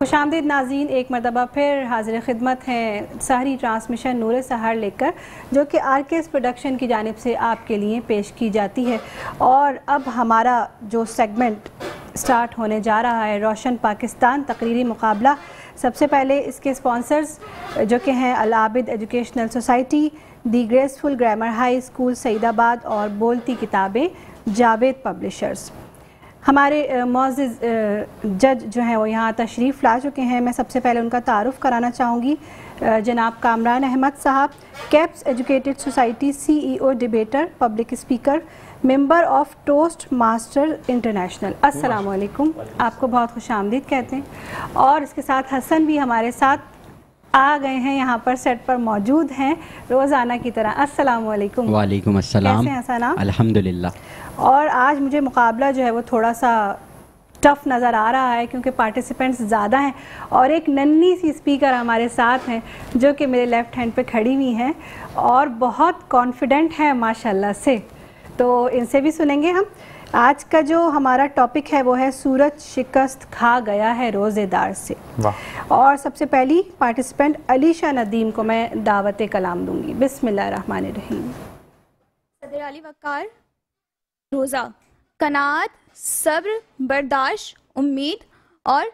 खुशामदीद नाज़रीन, एक मरतबा फिर हाजिर खिदमत हैं सहरी ट्रांसमिशन नूर सहर लेकर, जो कि आरकेएस प्रोडक्शन की जानिब से आपके लिए पेश की जाती है। और अब हमारा जो सेगमेंट स्टार्ट होने जा रहा है, रोशन पाकिस्तान तकरीरी मुकाबला। सबसे पहले इसके स्पॉन्सर्स जो कि हैं Al Abid educational society, the graceful grammar high school Saidabad और बोलती किताबें जावेद पब्लिशर्स। हमारे मौज़िज़ जज जो हैं वो यहाँ तशरीफ़ ला चुके हैं। मैं सबसे पहले उनका तारुफ़ कराना चाहूँगी। जनाब कामरान अहमद साहब, caps educated society CEO, debater, public speaker, member of toast master international. अस्सलाम वालेकुम, आपको बहुत खुशामदीद कहते हैं। और इसके साथ हसन भी हमारे साथ आ गए हैं, यहाँ पर सेट पर मौजूद हैं रोज़ाना की तरह। अस्सलाम वालेकुम। वालेकुम अस्सलाम। कैसे हैं हसन आप? अल्हम्दुलिल्लाह। और आज मुझे मुकाबला जो है वो थोड़ा सा टफ़ नज़र आ रहा है क्योंकि पार्टिसिपेंट्स ज़्यादा हैं और एक नन्ही सी स्पीकर हमारे साथ हैं जो कि मेरे लेफ़्ट हैंड पे खड़ी हुई हैं और बहुत कॉन्फिडेंट हैं माशाल्लाह से। तो इनसे भी सुनेंगे हम। आज का जो हमारा टॉपिक है वो है सूरज शिकस्त खा गया है रोज़ेदार से। और सबसे पहली पार्टिसिपेंट अलीशा नदीम को मैं दावत कलाम दूंगी। बिस्मिल्लाहिर्रहमानिर्रहीम। सदर अली वक़ार, रोज़ा, कनात, सब्र, बर्दाश्त, उम्मीद और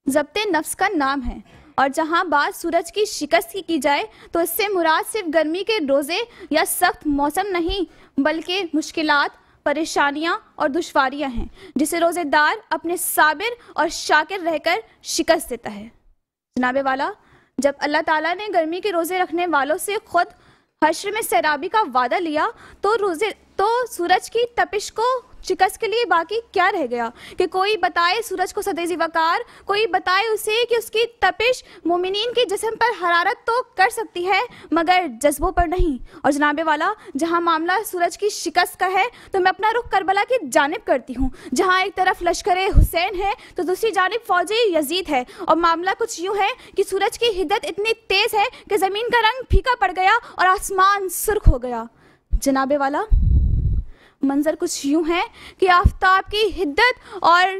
ज़ब्ते नफ्स का नाम है। और जहाँ बात सूरज की शिकस्त की जाए तो इससे मुराद सिर्फ गर्मी के रोज़े या सख्त मौसम नहीं बल्कि मुश्किलात, परेशानियाँ और दुश्वारियाँ हैं जिसे रोज़ेदार अपने साबिर और शाकिर रहकर शिकस्त देता है। जनाबे वाला, जब अल्लाह ताला ने गर्मी के रोज़े रखने वालों से खुद हश्र में सैराबी का वादा लिया तो सूरज की तपिश को शिकस्त के लिए बाकी क्या रह गया कि कोई बताए सूरज को सदेजी वकार, कोई बताए उसे कि उसकी तपिश मोमिनीन के जिस्म पर हरारत तो कर सकती है मगर जज्बों पर नहीं। और जनाबे वाला, जहां मामला सूरज की शिकस्त का है तो मैं अपना रुख करबला की जानिब करती हूँ, जहां एक तरफ लश्कर हुसैन है तो दूसरी जानिब फौजी यजीद है। और मामला कुछ यूँ है कि सूरज की हिद्दत इतनी तेज है कि ज़मीन का रंग फीका पड़ गया और आसमान सुर्ख हो गया। जनाबे वाला, मंजर कुछ यूं है कि आफताब की हिद्दत और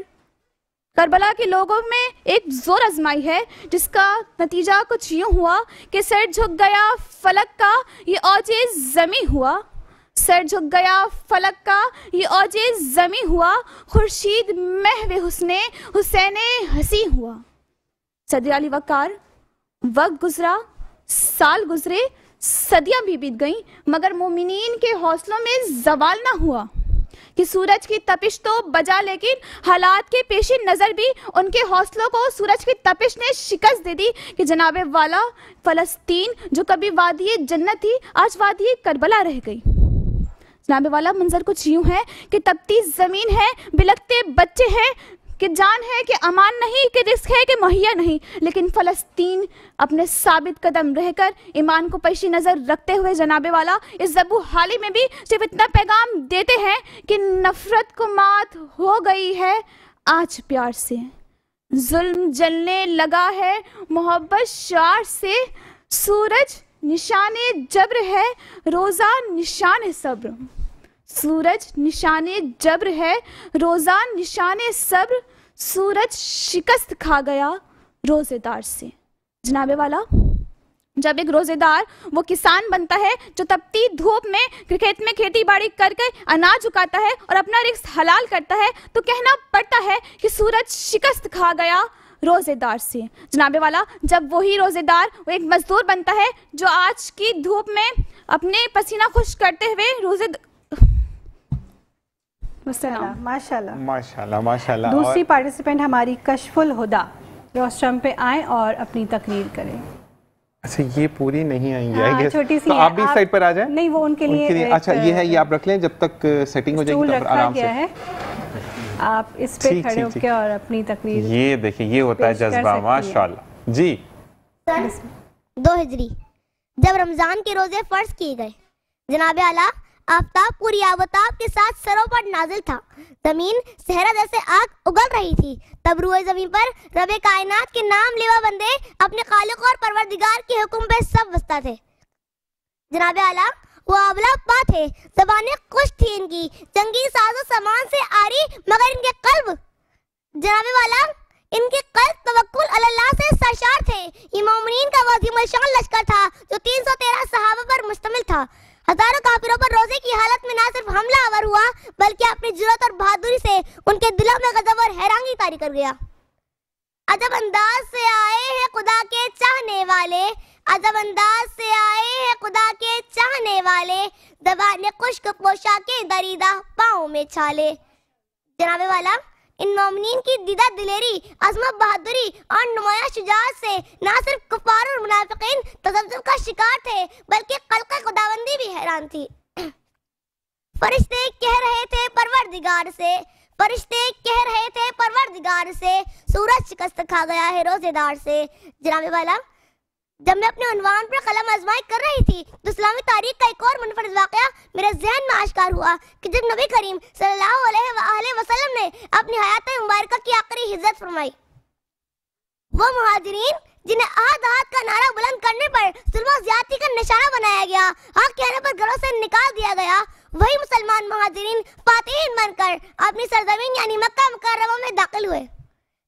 करबला के लोगों में एक जोर आजमाई है जिसका नतीजा कुछ यूं हुआ कि सर झुक गया फलक का ये औजे जमी हुआ, सर झुक गया फलक का ये औजे जमी हुआ, खुर्शीद महवे हुस्ने हुसैने हसी हुआ। सदर अली वक़ार, वक्त गुजरा, साल गुजरे, सदियां भी बीत गईं मगर मोमिनीन के हौसलों में जवाल ना हुआ कि सूरज की तपिश तो बजा लेकिन हालात के पेशी नज़र भी उनके हौसलों को सूरज की तपिश ने शिकस्त दे दी कि जनाबे वाला, फ़लस्तीन जो कभी वादी जन्नत थी आज वादी करबला रह गई। जनाबे वाला, मंजर कुछ यूं है कि तपती ज़मीन है, बिलखते बच्चे हैं कि जान है कि अमान नहीं, कि रिस्क है कि मुहैया नहीं, लेकिन फ़लस्तीन अपने साबित कदम रहकर ईमान को पेशी नज़र रखते हुए जनाबे वाला इस ज़बू हाली में भी सिर्फ इतना पैगाम देते हैं कि नफ़रत को मात हो गई है आज प्यार से, जुल्म जलने लगा है मोहब्बत शार से, सूरज निशाने जब्र है, रोज़ा निशाने सब्र, सूरज निशाने जब्र है, रोज़ा निशाने सब्र, सूरज शिकस्त खा गया रोज़ेदार से। जनाबे वाला, जब एक रोज़ेदार वो किसान बनता है जो तपती धूप में खेत में खेती बाड़ी करके अनाज उगाता है और अपना रिस्क हलाल करता है तो कहना पड़ता है कि सूरज शिकस्त खा गया रोज़ेदार से। जनाबे वाला, जब वही रोज़ेदार वो एक मजदूर बनता है जो आज की धूप में अपने पसीना खुश करते हुए माशाल्लाह माशाल्लाह माशाल्लाह। दूसरी पार्टिसिपेंट हमारी कशफुल हुदा रोस्टम पे आए और अपनी तकरीर करें। अच्छा, ये पूरी नहीं आएंगे। हाँ, छोटी सी तो आप भी इस साइड पर आ जाएं। नहीं, वो उनके लिए अच्छा ये है, ये आप रख लें जब तक सेटिंग हो जाएगी तब आराम से है। आप इस पे खड़े होकर और अपनी तकरीर। ये देखिए, ये होता है जज्बा माशाल्लाह जी। 2 हिजरी जब रमजान के रोजे फर्ज किए गए, जनाबे आला आफ्ताब पूरी आवताब के साथ सरों पर नाजिल था, जमीन सहरा जैसे आग उगल रही थी। तब रुए जमीन पर रबे कायनात के नाम लेवा बंदे अपने खालिक और परवरदिगार के हुक्म पे सब वस्ता थे। जनाबे आला वो अवला पा थे, ज़बानें खुश थी इनकी, जंगी साजो सामान से आरी मगर इनके कल्ब, जनाबे वाला इनके कल्ब तवक्कुल अजीम शान लश्कर था जो 313 सहाबा पर मुश्तमिल था। हजारों काफिरों पर रोजे की हालत में ना सिर्फ हमला आवर हुआ बल्कि अपनी जुर्रत और बहादुरी से उनके दिलों में गजब और हैरानी तारी कर गया। अजब अंदाज से आए हैं खुदा के चाहने वाले, अजब अंदाज से आए हैं खुदा के चाहने वाले, दबाने खुश्क पोशाके दरीदा पाँव में छाले। जनाबे वाला, इन मोमिनीन की दीदा दिलेरी, अज़मत, बहादुरी और नुमाया शुजाअत से ना सिर्फ कुफार और मुनाफिकीन तज़ब्ज़ुब का शिकार थे बल्कि खल्क़ खुदाबंदी भी हैरान थी। फरिश्ते कह रहे थे परवरदिगार से, फरिश्ते कह रहे थे परवरदिगार से, सूरज शिकस्त खा गया है रोजेदार से। जनाबे वाला, जब मैं अपने उन्वान पर कलम आजमाई कर रही थी तो इस्लामी तारीख का एक और मुनफरद वाक़या मेरे ज़हन में आश्कार हुआ कि जब नबी करीम सल्लल्लाहु अलैहि वसल्लम ने अपनी हयात मुबारक की आखिरी हिज्जत फरमाई, वो मुहाजिरीन जिन्हें आहद आहद का नारा बुलंद करने पर जुल्म ज्यादती का निशाना बनाया गया, हक कहने पर घरों से निकाल दिया गया, वही मुसलमान मुहाजिरीन फातिहीन बनकर अपनी सरजमीन यानी मक्का मुकर्रमा में दाखिल हुए।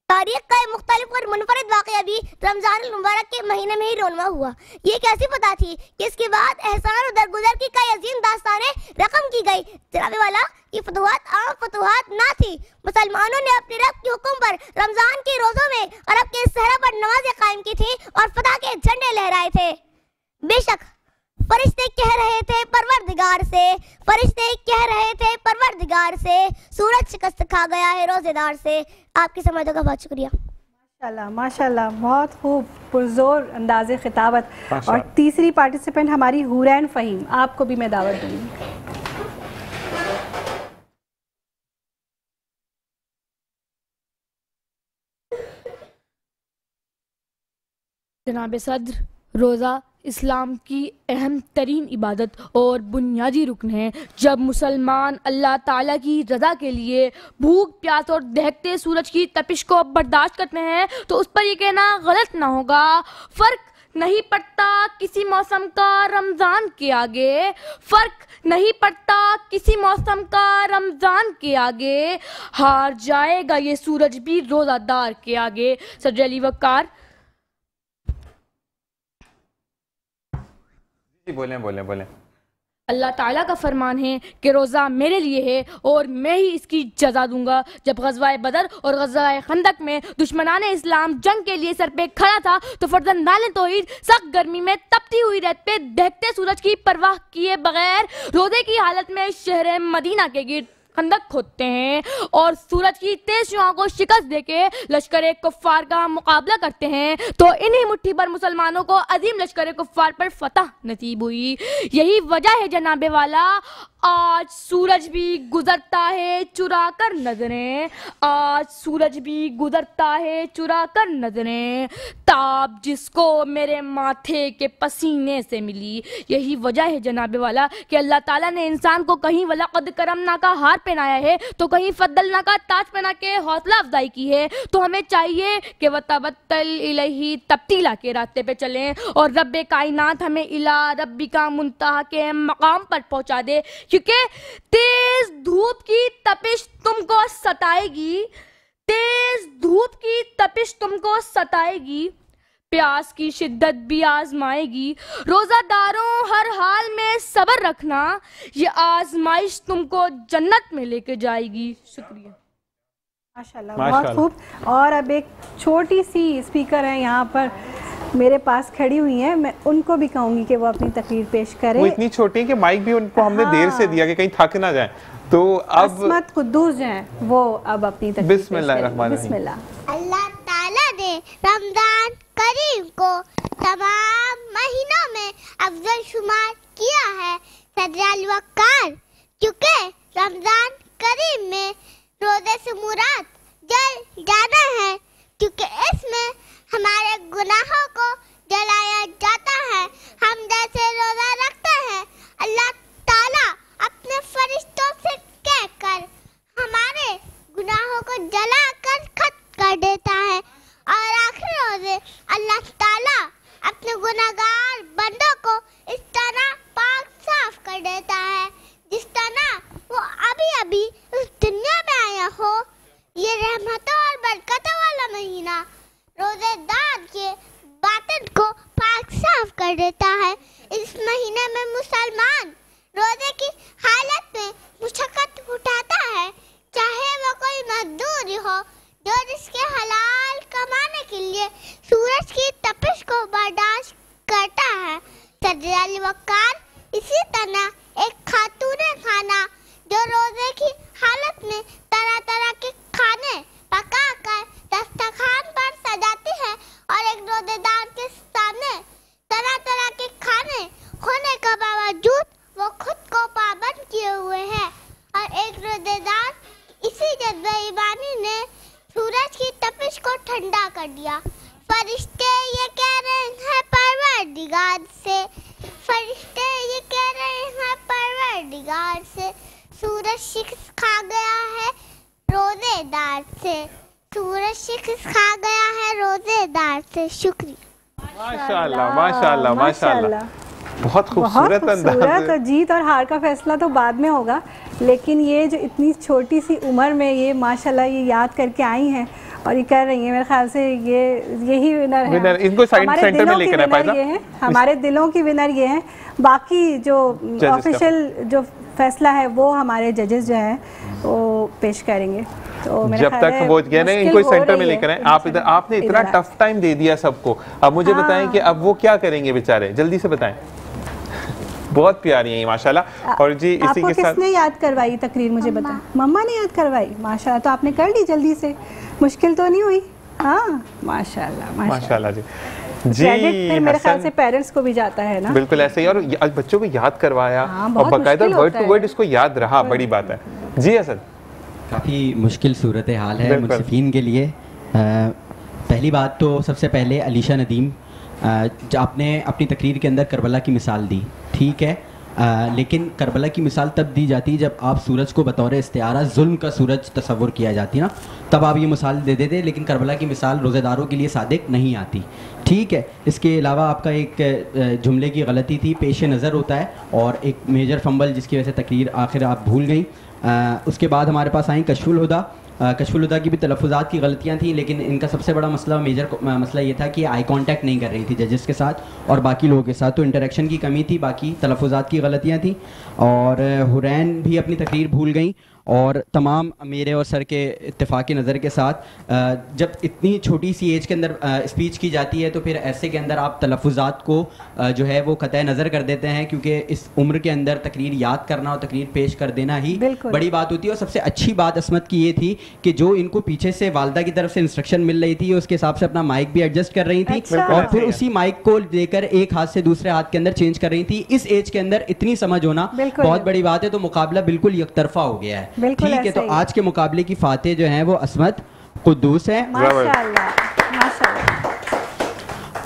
तारीख का मुख्तलिफ और मुनफरिद वाक़या भी रमजान मुबारक के महीने में ही रोनमा हुआ। ये कैसी पता थी कि इसके बाद एहसान और दरगुजर की कई अजीम दास्तानें रकम की गई। जनाबे वाला, ये फतवात आम फतवात ना थी। मुसलमानों ने अपने रब के हुक्म पर रमजान के रोजों में अरब के सहरा पर नमाजें कायम की थी और फतह के झंडे लहराए थे। बेशक फरिश्ते कह रहे थे परवरदिगार से, फरिश्ते कह रहे थे परवरदिगार से, सूरज शिकस्त खा गया है रोजेदार से। आपकी समझों का बहुत शुक्रिया। माशाल्लाह माशाल्लाह, बहुत खूब, पुरजोर अंदाज़े खिताबत। और तीसरी पार्टिसिपेंट हमारी हुरैन फ़हीम, आपको भी मैं दावत दूंगी। जनाब सद्र, रोज़ा इस्लाम की अहम तरीन इबादत और बुनियादी रुकन है। जब मुसलमान अल्लाह ताला की रज़ा के लिए भूख प्यास और दहकते सूरज की तपिश को बर्दाश्त करते हैं तो उस पर यह कहना गलत ना होगा, फ़र्क नहीं पड़ता किसी मौसम का रमज़ान के आगे, फ़र्क नहीं पड़ता किसी मौसम का रमज़ान के आगे, हार जाएगा ये सूरज भी रोज़ादार के आगे। सदर अली वक़ार। बोलें। अल्लाह ताला का फरमान है कि रोज़ा मेरे लिए है और मैं ही इसकी जज़ा दूंगा। जब ग़ज़वाए बदर और ग़ज़वाए खंदक में दुश्मनाने इस्लाम जंग के लिए सर पे खड़ा था तो फर्जंदाने तौहीद सख्त गर्मी में तपती हुई रेत पे दहकते सूरज की परवाह किए बगैर रोज़े की हालत में शहर मदीना के गिर्द खंदक खोदते हैं और सूरज की तेज शुआओं को शिकस्त देके लश्कर कुफ्फार का मुकाबला करते हैं तो इन्हीं मुट्ठी भर मुसलमानों को अजीम लश्कर कुफ्फार पर फतह नसीब हुई। यही वजह है जनाबे वाला, आज सूरज भी गुजरता है चुरा कर नजरें, आज सूरज भी गुजरता है चुरा कर नजरें, ताब जिसको मेरे माथे के पसीने से मिली। यही वजह है जनाबे वाला कि अल्लाह ताला ने इंसान को कहीं वलक़द करमना का हार पहनाया है तो कहीं फद्दलना का ताज पहना के हौसला अफजाई की है। तो हमें चाहिए कि वतबत्तल इलैहि तब्तीला के रास्ते पे चलें और रब्बे कायनात हमें इला रब्बिका मुंतहा के मकाम पर पहुंचा दे, क्योंकि तेज धूप की तपिश तुमको सताएगी, तेज धूप की तपिश तुमको सताएगी, प्यास की शिद्दत भी आजमाएगी। रोजादारों हर हाल में सब्र रखना, ये आजमाइश तुमको जन्नत में लेके जाएगी। शुक्रिया। माशाल्लाह, बहुत खूब। और अब एक छोटी सी स्पीकर है यहाँ पर मेरे पास खड़ी हुई हैं, मैं उनको भी कहूंगी कि वो अपनी तकरीर पेश करें। वो इतनी छोटी है कि माइक भी उनको हमने देर से दिया कि कहीं थक ना जाए। तो अब असमत कुद्दूस जो हैं वो अब अपनी तकरीर बिस्मिल्लाह। अल्लाह ताला ने रमजान करीम को तमाम महीनों में अफजल शुमार किया है सदर वक़ार, क्योंकि रमजान करीम में रोजे से मुराद जल जाना है, क्योंकि इसमें हमारे गुनाहों को जलाया जाता है। हम जैसे रोजा रखते हैं अल्लाह ताला अपने फरिश्तों से कहकर हमारे गुनाहों को जला कर खत्म कर देता है और आखिर रोजे अल्लाह ताला अपने गुनाहगार बंदों को इस तरह पाक साफ कर देता है जिस तरह वो अभी अभी उस दुनिया में आया हो। ये रहमतों और बरकतों वाला महीना रोजेदार के बातिन खुद को पाक साफ कर देता है। इस महीने में मुसलमान रोजे की हालत में मुशक्कत उठाता है, चाहे वो कोई मजदूरी हो जो जिसके हलाल कमाने के लिए सूरज की तपिश को बर्दाश्त करता है। सदर अली वक़ार इसी तरह एक खातूने खाना जो रोजे की हालत में तरह तरह के खाने पकाकर दस्तरखान पर सजाती है और एक रोजेदार के सामने तरह तरह के खाने होने के बावजूद वो खुद को पाबंद किए हुए है। और एक रोजेदार इसी जज्बे ईमानी ने सूरज की तपिश को ठंडा कर दिया। फरिश्ते ये कह रहे हैं परवरदिगार से, फरिश्ते ये कह रहे हैं परवरदिगार से, सूरज शिक्स खा गया है रोजेदार से, सूरज शिक्स खा गया है रोजेदार से। शुक्रिया। माशाल्लाह माशाल्लाह माशाल्लाह, बहुत खूबसूरत अंदाज। जीत और हार का फैसला तो बाद में होगा, लेकिन ये जो इतनी छोटी सी उम्र में ये माशाल्लाह ये याद करके आई हैं और ये कर रही हैं, मेरे ख्याल से यही विनर है। इनको सेंटर में लेकर हमारे दिलों की विनर ये हैं। बाकी जो ऑफिशियल जो फैसला है वो हमारे जजेस जो हैं वो पेश करेंगे। तो जब तक वो कह रहे हैं इनको सेंटर में लेकर आए, आप इधर, आपने इतना टफ टाइम दे दिया सबको। अब मुझे बताएं कि अब वो क्या करेंगे बेचारे, जल्दी से बताएं। बहुत प्यारी है माशाल्लाह। और जी इसी के साथ किसने याद करवाई तकरीर, मुझे बताएं। मम्मा ने याद करवाई, माशाल्लाह। तो आपने कर ली जल्दी से, मुश्किल तो नहीं हुई। हाँ माशाल्लाह माशाल्लाह जी। जी फिर मेरे ख्याल से पेरेंट्स को भी जाता है ना। बिल्कुल ऐसे ही, और बच्चों को याद करवाया और बाकायदा वर्ड टू वर्ड इसको याद रहा, बड़ी बात है। जी असद, काफ़ी मुश्किल सूरत हाल है मुनसिफीन के लिए। पहली बात तो सबसे पहले अलीशा नदीम, आपने अपनी तकरीर के अंदर करबला की मिसाल दी, ठीक है, लेकिन करबला की मिसाल तब दी जाती है जब आप सूरज को बतौर इस्तिआरा जुल्म का सूरज तस्वुर किया जाती है ना, तब आप ये मिसाल दे देते, लेकिन करबला की मिसाल रोज़ेदारों के लिए सादिक नहीं आती, ठीक है। इसके अलावा आपका एक जुमले की गलती थी, पेश नज़र होता है, और एक मेजर फंबल जिसकी वजह से तकरीर आखिर आप भूल गई। उसके बाद हमारे पास आई कशफुल हुदा। कशफुल हुदा की भी तलफ़ुज़ात की गलतियाँ थी, लेकिन इनका सबसे बड़ा मसला, मेजर मसला ये था कि आई कांटेक्ट नहीं कर रही थी जजेस के साथ और बाकी लोगों के साथ, तो इंटरेक्शन की कमी थी, बाकी तलफ़ुज़ात की गलतियाँ थी। और हुरैन भी अपनी तकरीर भूल गई। और तमाम मेरे और सर के इत्तेफाक़ नज़र के साथ जब इतनी छोटी सी एज के अंदर स्पीच की जाती है तो फिर ऐसे के अंदर आप तलफ़ुज़ात को जो है वो क़तई नज़र कर देते हैं, क्योंकि इस उम्र के अंदर तकरीर याद करना और तकरीर पेश कर देना ही बड़ी बात होती है। और सबसे अच्छी बात असमत की ये थी कि जो इनको पीछे से वालदा की तरफ से इंस्ट्रक्शन मिल रही थी उसके हिसाब से अपना माइक भी एडजस्ट कर रही थी, और फिर उसी माइक को लेकर एक हाथ से दूसरे हाथ के अंदर चेंज कर रही थी। इस एज के अंदर इतनी समझ होना बहुत बड़ी बात है। तो मुकाबला बिल्कुल यकतरफा हो गया है, ठीक है। तो आज के मुकाबले की फातेह जो है वो असमत कुद्दूस है, माशाल्लाह माशाल्लाह।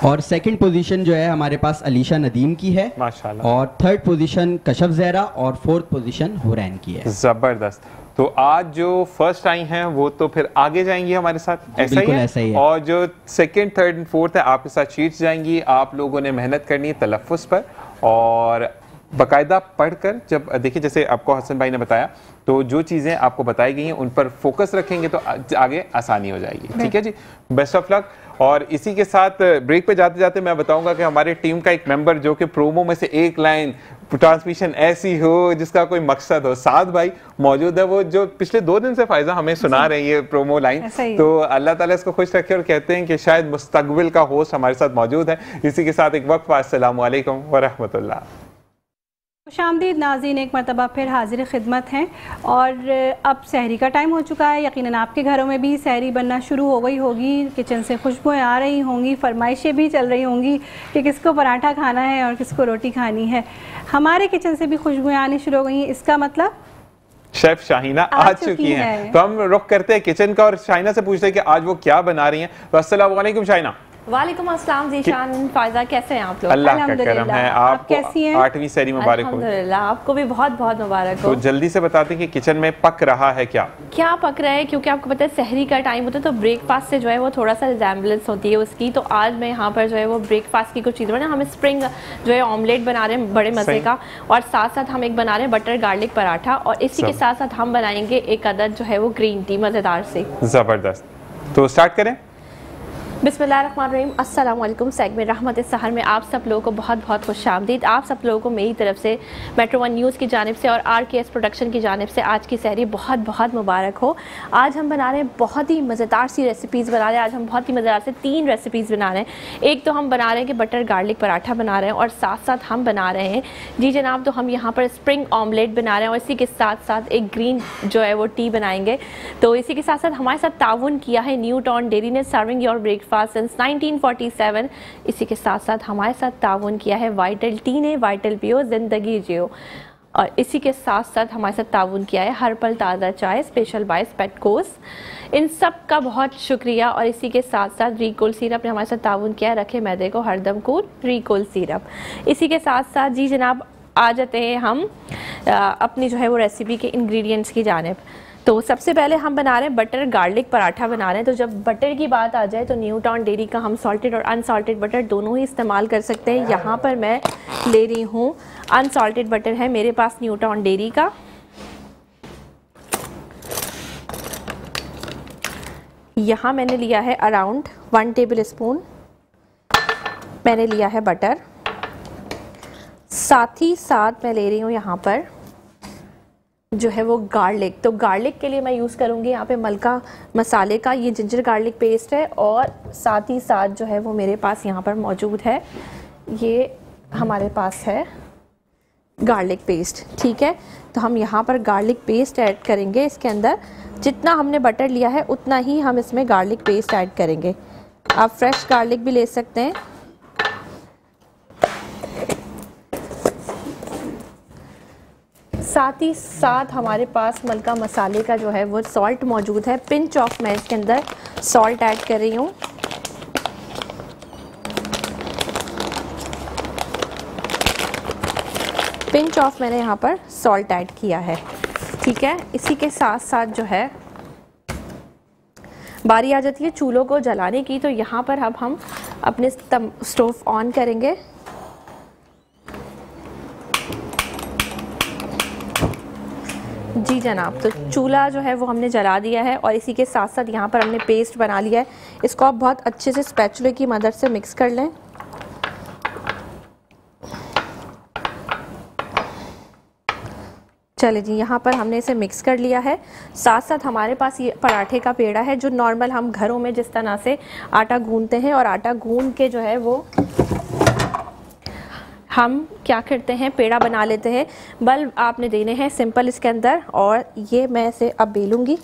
और सेकंड पोजीशन जो है हमारे पास अलीशा नदीम की है माशाल्लाह, और थर्ड पोजीशन कशफ ज़हरा, और फोर्थ पोजीशन हुरैन की है। जबरदस्त। तो आज जो फर्स्ट आई हैं वो तो फिर आगे जाएंगी हमारे साथ, ऐसा ही है। और जो सेकंड, थर्ड एंड फोर्थ है आपके साथ शीट्स जाएंगी। आप लोगों ने मेहनत करनी है तलफ़्फ़ुज़ पर और बाकायदा पढ़कर, जब देखिए जैसे आपको हसन भाई ने बताया, तो जो चीज़ें आपको बताई गई हैं उन पर फोकस रखेंगे तो आगे आसानी हो जाएगी, ठीक है जी। Best of luck. और इसी के साथ ब्रेक पे जाते जाते मैं बताऊंगा कि हमारे टीम का एक मेंबर जो कि प्रोमो में से एक लाइन ट्रांसमिशन ऐसी हो जिसका कोई मकसद हो, साद भाई मौजूद है, वो जो पिछले 2 दिन से फायजा हमें सुना रहे हैं ये प्रोमो लाइन। तो अल्लाह ताला इसको खुश रखे और कहते हैं कि शायद मुस्तकबिल का होस्ट हमारे साथ मौजूद है। इसी के साथ एक वक्त, अस्सलामु अलैकुम व रहमतुल्लाह। खुशामदीद नाज़रीन, एक मरतबा फिर हाजिर खिदमत हैं और अब सहरी का टाइम हो चुका है। यकीनन आपके घरों में भी सहरी बनना शुरू हो गई होगी, किचन से खुशबुएं आ रही होंगी, फरमाइशें भी चल रही होंगी कि किसको पराठा खाना है और किसको रोटी खानी है। हमारे किचन से भी खुशबुएं आनी शुरू हो गई हैं, इसका मतलब शेफ शाहीना आ चुकी हैं। तो हम रुख करते हैं किचन का और शाहीना से पूछते हैं कि आज वो क्या बना रही हैं। तो अस्सलाम वालेकुम शाहीना। वालेकुम अस्सलाम ज़ीशान, फायजा, कैसे हैं आप लोग? अल्लाह का करम है। आप कैसी हैं? 8वीं सहरी मुबारक हो। अल्हम्दुलिल्लाह, आपको भी बहुत बहुत मुबारक हो। तो जल्दी से बताते हैं कि किचन में पक रहा है क्या पक रहा है, क्योंकि आपको पता है सहरी का टाइम होता है तो ब्रेकफास्ट से जो है वो थोड़ा सा रिजेम्बलेंस होती है उसकी। तो आज मैं यहाँ पर जो है वो ब्रेकफास्ट की कुछ चीज़ें बना, हम स्प्रिंग जो है ऑमलेट बना रहे हैं बड़े मज़े का, और साथ साथ हम एक बना रहे हैं बटर गार्लिक पराठा, और इसी के साथ साथ हम बनाएंगे एक अदद जो है वो ग्रीन टी मज़ेदार से। ज़बरदस्त। तो स्टार्ट करें। बिस्मिल्लाहिर्रहमानिर्रहीम, अस्सलाम वालेकुम। सेगमेंट रहमत सहर में आप सब लोगों को बहुत बहुत खुशामदीद। आप सब लोगों को मेरी तरफ से मेट्रो वन न्यूज़ की जानिब से और RKS प्रोडक्शन की जानिब से आज की सहरी बहुत बहुत मुबारक हो। आज हम बना रहे हैं बहुत ही मज़ेदार सी रेसिपीज़ बना रहे हैं। आज हम बहुत ही मज़ेदार से 3 रेसिपीज़ बना रहे हैं। एक तो हम बना रहे हैं कि बटर गार्लिक पराठा बना रहे हैं और साथ साथ हम बना रहे हैं जी जनाब, तो हम यहाँ पर स्प्रिंग ऑमलेट बना रहे हैं और इसी के साथ साथ एक ग्रीन जो है वो टी बनाएंगे। तो इसी के साथ साथ हमारे साथ ताउन किया है न्यूटॉन डेयरी ने, सर्विंग योर ब्रेकफास्ट सिंस 1947। इसी के साथ साथ हमारे साथ ताउन किया है वाइटल टी ने, वाइटल पियो जिंदगी जियो। और इसी के साथ साथ हमारे साथ ताउन किया है हर पल ताज़ा चाय स्पेशल बाय पेटकोस। इन सब का बहुत शुक्रिया। और इसी के साथ साथ रिकोल सिरप ने हमारे साथ ताउन किया है, रखे मैदे को हरदम कूल रिकोल सिरप। इसी के साथ साथ जी जनाब आ जाते हैं हम अपनी जो है वो रेसिपी के इंग्रेडिएंट्स की जानिब। तो सबसे पहले हम बना रहे हैं बटर गार्लिक पराठा बना रहे हैं। तो जब बटर की बात आ जाए तो न्यूटॉन डेयरी का हम सॉल्टेड और अनसॉल्टेड बटर दोनों ही इस्तेमाल कर सकते हैं। यहाँ पर मैं ले रही हूँ अनसॉल्टेड बटर है मेरे पास न्यूटॉन डेयरी का। यहाँ मैंने लिया है अराउंड 1 टेबल स्पून मैंने लिया है बटर। साथ ही साथ मैं ले रही हूँ यहाँ पर जो है वो गार्लिक। तो गार्लिक के लिए मैं यूज़ करूँगी यहाँ पे मलका मसाले का ये जिंजर गार्लिक पेस्ट है। और साथ ही साथ जो है वो मेरे पास यहाँ पर मौजूद है, ये हमारे पास है गार्लिक पेस्ट। ठीक है, तो हम यहाँ पर गार्लिक पेस्ट ऐड करेंगे इसके अंदर। जितना हमने बटर लिया है उतना ही हम इसमें गार्लिक पेस्ट ऐड करेंगे। आप फ्रेश गार्लिक भी ले सकते हैं। साथ ही साथ हमारे पास मलका मसाले का जो है वो सॉल्ट मौजूद है। पिंच ऑफ मैं इसके अंदर सॉल्ट ऐड कर रही हूँ। पिंच ऑफ मैंने यहाँ पर सॉल्ट ऐड किया है। ठीक है, इसी के साथ साथ जो है बारी आ जाती है चूल्हों को जलाने की। तो यहाँ पर अब हम अपने स्टोव ऑन करेंगे। जी जनाब, तो चूल्हा जो है वो हमने जला दिया है और इसी के साथ साथ यहाँ पर हमने पेस्ट बना लिया है। इसको आप बहुत अच्छे से स्पैचुले की मदद से मिक्स कर लें। चले जी, यहाँ पर हमने इसे मिक्स कर लिया है। साथ साथ हमारे पास ये पराठे का पेड़ा है जो नॉर्मल हम घरों में जिस तरह से आटा गूंदते हैं और आटा गूंद के जो है वो हम क्या करते हैं पेड़ा बना लेते हैं। बल्ब आपने देने हैं सिंपल इसके अंदर। और ये मैं इसे अब बेलूंगी।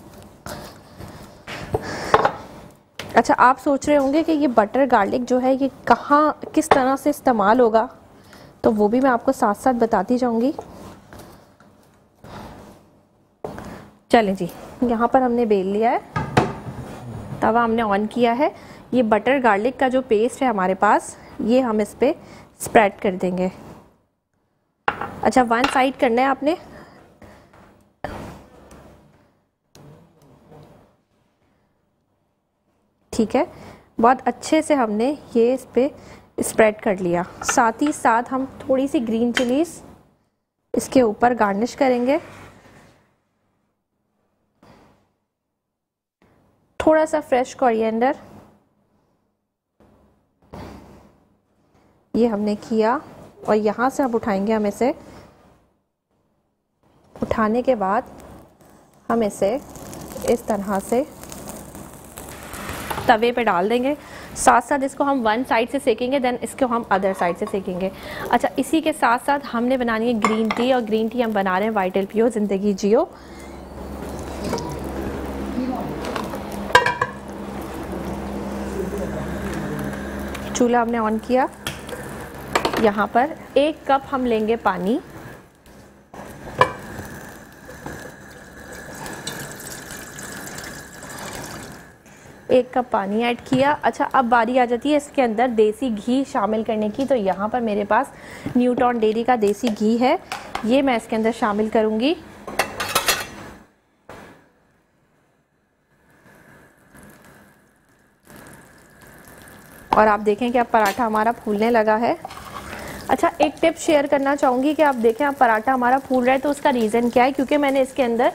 अच्छा, आप सोच रहे होंगे कि ये बटर गार्लिक जो है ये कहाँ किस तरह से इस्तेमाल होगा, तो वो भी मैं आपको साथ साथ बताती जाऊंगी। चलें जी, यहाँ पर हमने बेल लिया है, तवा हमने ऑन किया है। ये बटर गार्लिक का जो पेस्ट है हमारे पास, ये हम इस पे स्प्रेड कर देंगे। अच्छा, 1 साइड करना है आपने। ठीक है, बहुत अच्छे से हमने ये इस पे स्प्रेड कर लिया। साथ ही साथ हम थोड़ी सी ग्रीन चिलीज इसके ऊपर गार्निश करेंगे। थोड़ा सा फ्रेश कोरिएंडर ये हमने किया और यहाँ से अब उठाएंगे हम इसे। उठाने के बाद हम इसे इस तरह से तवे पे डाल देंगे। साथ साथ इसको हम 1 साइड से सेकेंगे, देन इसको हम अदर साइड से सेकेंगे। अच्छा, इसी के साथ साथ हमने बनानी है ग्रीन टी और ग्रीन टी हम बना रहे हैं वाइटल पियो जिंदगी जियो। चूल्हा हमने ऑन किया। यहाँ पर 1 कप हम लेंगे पानी। एक कप पानी ऐड किया। अच्छा, अब बारी आ जाती है इसके अंदर देसी घी शामिल करने की। तो यहाँ पर मेरे पास न्यूटॉन डेयरी का देसी घी है, ये मैं इसके अंदर शामिल करूँगी। और आप देखें कि अब पराठा हमारा फूलने लगा है। अच्छा, एक टिप शेयर करना चाहूँगी कि आप देखें अब पराठा हमारा फूल रहा है, तो उसका रीज़न क्या है, क्योंकि मैंने इसके अंदर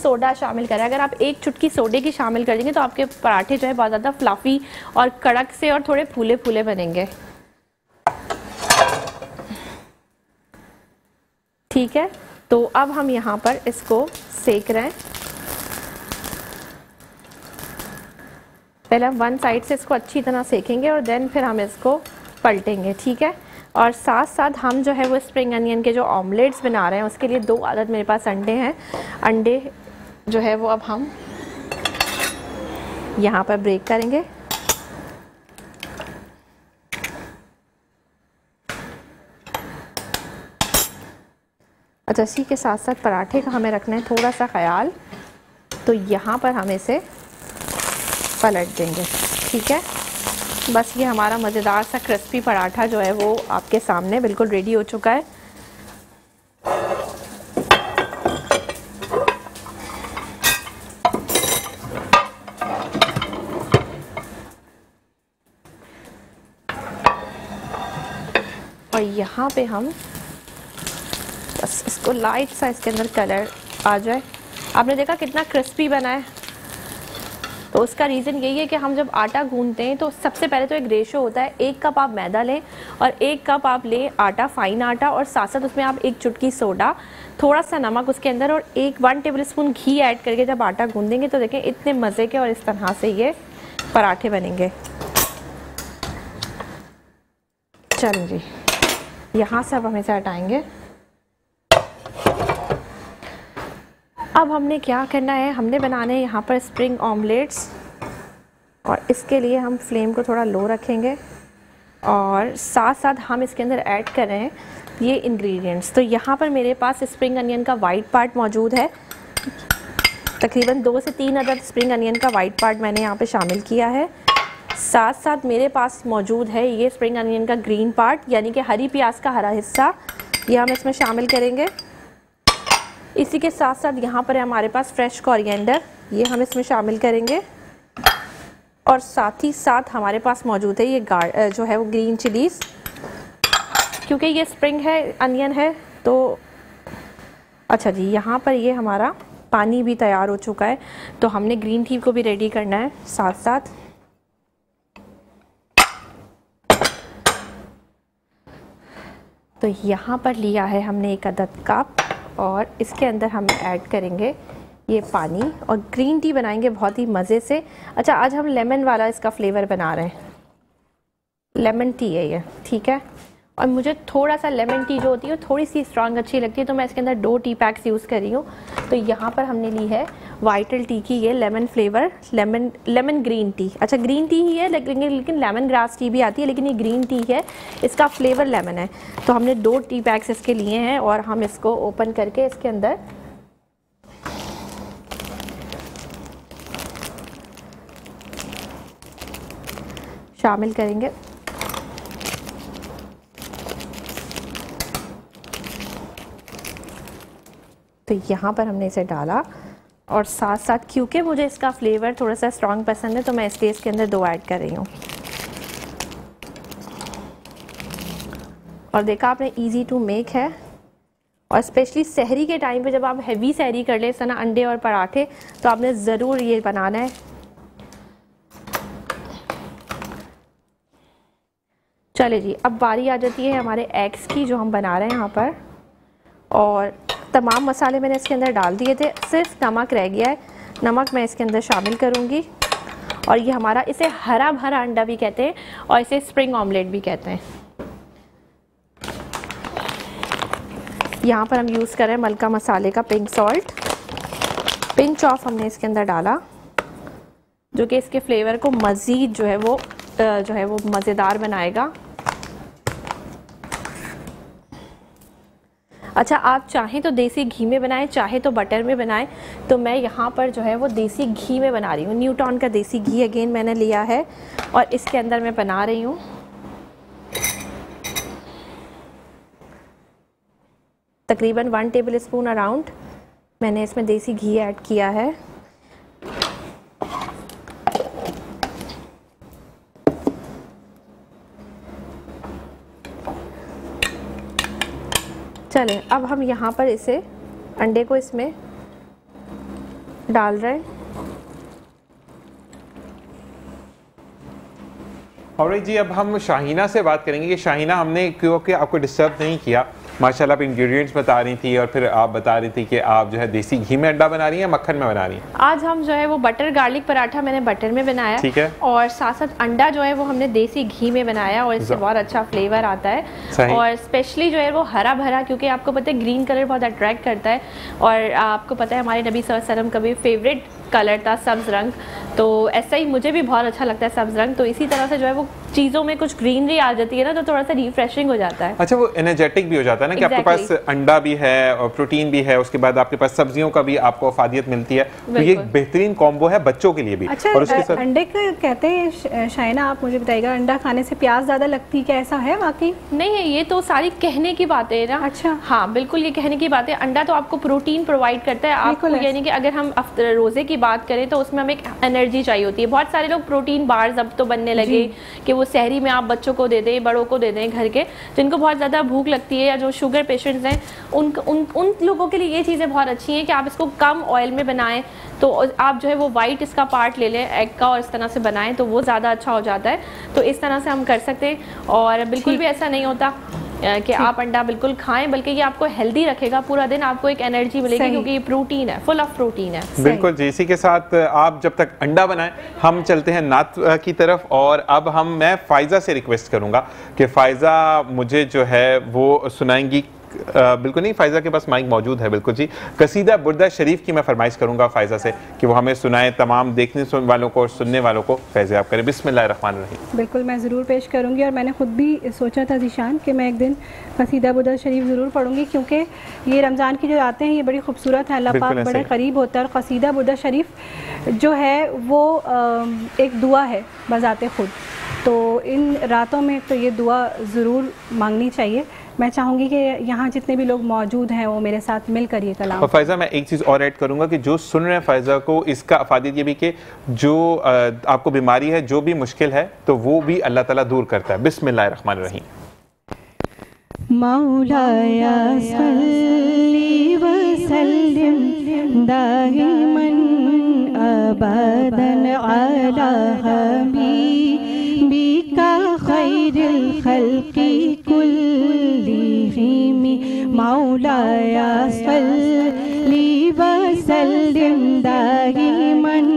सोडा शामिल करें। अगर आप एक चुटकी सोडे की शामिल कर देंगे तो आपके पराठे जो है बहुत ज़्यादा फ्लफी और कड़क से और थोड़े फूले फूले बनेंगे। ठीक है, तो अब हम यहाँ पर इसको सेक रहे हैं। पहले हम वन साइड से इसको अच्छी तरह सेकेंगे और देन फिर हम इसको पलटेंगे। ठीक है, और साथ साथ हम जो है वो स्प्रिंग अनियन के जो ऑमलेट्स बना रहे हैं उसके लिए 2 आदद मेरे पास अंडे हैं। अंडे जो है वो अब हम यहाँ पर ब्रेक करेंगे। अच्छा, इसी के साथ साथ पराठे का हमें रखना है थोड़ा सा ख्याल, तो यहाँ पर हम इसे पलट देंगे। ठीक है, बस ये हमारा मज़ेदार सा क्रिस्पी पराठा जो है वो आपके सामने बिल्कुल रेडी हो चुका है। और यहाँ पे हम बस इसको लाइट सा इसके अंदर कलर आ जाए। आपने देखा कितना क्रिस्पी बना है, तो उसका रीज़न यही है कि हम जब आटा गूंदते हैं तो सबसे पहले तो एक रेशो होता है, 1 कप आप मैदा लें और 1 कप आप लें आटा, फाइन आटा, और साथ साथ उसमें आप 1 चुटकी सोडा, थोड़ा सा नमक उसके अंदर और 1 टेबलस्पून घी ऐड करके जब आटा गूंदेंगे तो देखें इतने मज़े के और इस तरह से ये पराठे बनेंगे। चलो जी, यहाँ से अब हम इसे हटाएंगे। अब हमने क्या करना है, हमने बनाने हैं यहाँ पर स्प्रिंग ऑमलेट्स, और इसके लिए हम फ्लेम को थोड़ा लो रखेंगे और साथ साथ हम इसके अंदर ऐड कर रहे हैं ये इंग्रेडिएंट्स। तो यहाँ पर मेरे पास स्प्रिंग अनियन का वाइट पार्ट मौजूद है, तकरीबन 2 से 3 अदद स्प्रिंग अनियन का वाइट पार्ट मैंने यहाँ पे शामिल किया है। साथ साथ मेरे पास मौजूद है ये स्प्रिंग अनियन का ग्रीन पार्ट, यानी कि हरी प्याज का हरा हिस्सा, ये हम इसमें शामिल करेंगे। इसी के साथ साथ यहाँ पर है हमारे पास फ्रेश कोरिएंडर, ये हम इसमें शामिल करेंगे। और साथ ही साथ हमारे पास मौजूद है ये जो है वो ग्रीन चिलीज़, क्योंकि ये स्प्रिंग है अनियन है तो। अच्छा जी, यहाँ पर ये हमारा पानी भी तैयार हो चुका है, तो हमने ग्रीन टी को भी रेडी करना है साथ साथ। तो यहाँ पर लिया है हमने 1 अदद कप और इसके अंदर हम ऐड करेंगे ये पानी और ग्रीन टी बनाएंगे बहुत ही मज़े से। अच्छा, आज हम लेमन वाला इसका फ्लेवर बना रहे हैं, लेमन टी है ये। ठीक है, और मुझे थोड़ा सा लेमन टी जो होती है थोड़ी सी स्ट्रॉन्ग अच्छी लगती है, तो मैं इसके अंदर 2 टी पैक्स यूज़ कर रही हूँ। तो यहाँ पर हमने ली है वाइटल टी की ये lemon flavour, lemon green tea. अच्छा, ग्रीन टी ही है लेकिन लेमन ग्रास टी भी आती है, लेकिन ये ग्रीन टी है, इसका फ्लेवर लेमन है। तो हमने 2 टी पैक्स इसके लिए हैं और हम इसको ओपन करके इसके अंदर शामिल करेंगे। तो यहाँ पर हमने इसे डाला और साथ साथ क्योंकि मुझे इसका फ्लेवर थोड़ा सा स्ट्रॉन्ग पसंद है तो मैं इसलिए इसके अंदर 2 ऐड कर रही हूँ। और देखा आपने, इजी टू मेक है, और स्पेशली सहरी के टाइम पे जब आप हैवी सहरी कर ले, इस तरह अंडे और पराठे, तो आपने ज़रूर ये बनाना है। चले जी, अब बारी आ जाती है हमारे एग्स की जो हम बना रहे हैं यहाँ पर। और तमाम मसाले मैंने इसके अंदर डाल दिए थे, सिर्फ नमक रह गया है, नमक मैं इसके अंदर शामिल करूँगी। और ये हमारा, इसे हरा भरा अंडा भी कहते हैं और इसे स्प्रिंग ऑमलेट भी कहते हैं। यहाँ पर हम यूज़ कर रहे हैं मलका मसाले का पिंक सॉल्ट, पिंच ऑफ हमने इसके अंदर डाला, जो कि इसके फ्लेवर को मज़ीद जो है वो मज़ेदार बनाएगा। अच्छा, आप चाहें तो देसी घी में बनाएं, चाहे तो बटर में बनाएं, तो मैं यहाँ पर जो है वो देसी घी में बना रही हूँ। न्यूटॉन का देसी घी अगेन मैंने लिया है और इसके अंदर मैं बना रही हूँ। तकरीबन 1 टेबलस्पून अराउंड मैंने इसमें देसी घी ऐड किया है। चलें, अब हम यहाँ पर इसे अंडे को इसमें डाल रहे हैं। और जी अब हम शाहीना से बात करेंगे कि शाहीना, हमने क्योंकि आपको डिस्टर्ब नहीं किया, माशाल्लाह आप इंग्रेडिएंट्स बता रही थी और फिर आप बता रही थी कि आप जो है देसी घी में अंडा बना रही हैं, मक्खन में बना रही हैं। आज हम जो है वो बटर गार्लिक पराठा मैंने बटर में बनाया, ठीक है, और साथ साथ अंडा जो है वो हमने देसी घी में बनाया और इससे बहुत अच्छा फ्लेवर आता है। और स्पेशली जो है वो हरा भरा, क्योंकि आपको पता है ग्रीन कलर बहुत अट्रैक्ट करता है, और आपको पता है हमारे नबी सल्लल्लाहु अलैहि वसल्लम का भी फेवरेट कलर था सब्ज़ रंग, तो ऐसा ही मुझे भी बहुत अच्छा लगता है सब्ज़ रंग। तो इसी तरह से जो है वो चीज़ों में कुछ ग्रीनरी आ जाती है ना, तो थोड़ा सा रिफ्रेशिंग हो जाता है। अच्छा, वो एनर्जेटिक भी हो जाता है ना कि आपके पास अंडा भी है और प्रोटीन भी है, उसके बाद आपके पास सब्जियों का भी आपको अफादियत मिलती है, तो ये एक बेहतरीन कॉम्बो है बच्चों के लिए भी। अच्छा, और उसके साथ अंडे का कहते हैं शाइना, आप मुझे बताइएगा अंडा खाने से प्यास ज़्यादा लगती है, क्या ऐसा है वाकई? नहीं है, ये तो सारी कहने की बातें है ना। अच्छा, हाँ बिल्कुल, ये कहने की बात है। अंडा तो आपको प्रोटीन प्रोवाइड करता है आपको, यानी कि अगर हम रोज़े की बात करें तो उसमें हमें एक एनर्जी चाहिए होती है। बहुत सारे लोग प्रोटीन बार्स अब तो बनने लगे कि वो सहरी में आप बच्चों को दे दें, बड़ों को दे दें, घर के जिनको बहुत ज़्यादा भूख लगती है या जो शुगर पेशेंट्स हैं उन लोगों के लिए ये चीज़ें बहुत अच्छी हैं कि आप इसको कम ऑयल में बनाएं। तो आप जो है वो वाइट इसका पार्ट ले लें एग का और इस तरह से बनाएं तो वो ज़्यादा अच्छा हो जाता है। तो इस तरह से हम कर सकते हैं, और बिल्कुल भी ऐसा नहीं होता कि आप अंडा बिल्कुल खाएं, बल्कि ये आपको हेल्दी रखेगा पूरा दिन, आपको एक एनर्जी मिलेगी क्योंकि ये प्रोटीन है, फुल ऑफ प्रोटीन है। बिल्कुल जी, इसी के साथ आप जब तक अंडा बनाएं हम चलते हैं नात की तरफ, और अब मैं फ़ाइज़ा से रिक्वेस्ट करूंगा कि फ़ाइज़ा मुझे जो है वो सुनाएंगी। बिल्कुल नहीं, फ़ाइज़ा के पास माइक मौजूद है, बिल्कुल जी। कसीदा बुर्दा शरीफ की मैं फरमाइश करूंगा फ़ाइज़ा से कि वो हमें सुनाए, तमाम देखने वालों को और सुनने वालों को फैज़ आप करें। बिस्मिल्लाहिर्रहमानिर्रहीम। बिल्कुल, मैं ज़रूर पेश करूंगी, और मैंने खुद भी सोचा था ज़ीशान कि मैं एक दिन कसीदा बुर्दा शरीफ ज़रूर पढ़ूंगी, क्योंकि ये रमज़ान की जो रातें हैं ये बड़ी खूबसूरत हैं, अल्लाह पाक बड़े करीब होता है। और कसीदा बुर्दा शरीफ जो है वो एक दुआ है बज़ाते खुद, तो इन रातों में तो ये दुआ ज़रूर मांगनी चाहिए। मैं चाहूँगी कि यहाँ जितने भी लोग मौजूद हैं वो मेरे साथ मिलकर ये कलाम। और फ़ाइज़ा, मैं एक चीज़ और ऐड करूँगा कि जो सुन रहे हैं फ़ाइज़ा को, इसका अफादियत ये भी कि जो आपको बीमारी है, जो भी मुश्किल है, तो वो भी अल्लाह ताला दूर करता है। बिस्मिल्लाहिर्रहमानिर्रहीम। मौलाया सल्ली व सल्लिम दाइमन अबदन अला हबीबिका खैरिल खल्क़ि कुल्लिहिम। मौलाया सल्ली व सल्लिम दाइमन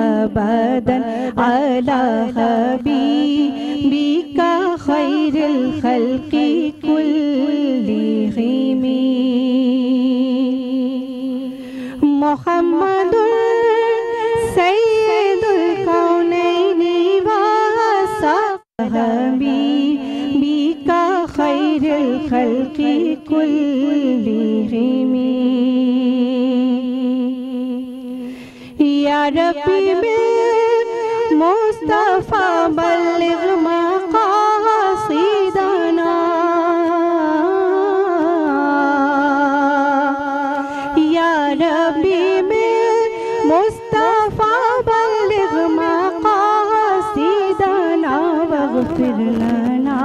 अबदन अला हबीबिका खैरिल खल्क़ि कुल्लिहिम। मुहम्मदुर सय्यदुल कौनैनि व हबीबिका खैरिल खल्क़ि कुल्लिहिम। या रब्बी मुस्तफ़ा बल्लिग़ मक़ासिदना। या रब्बी मुस्तफ़ा बल्लिग़ मक़ासिदना वग़फ़िर लना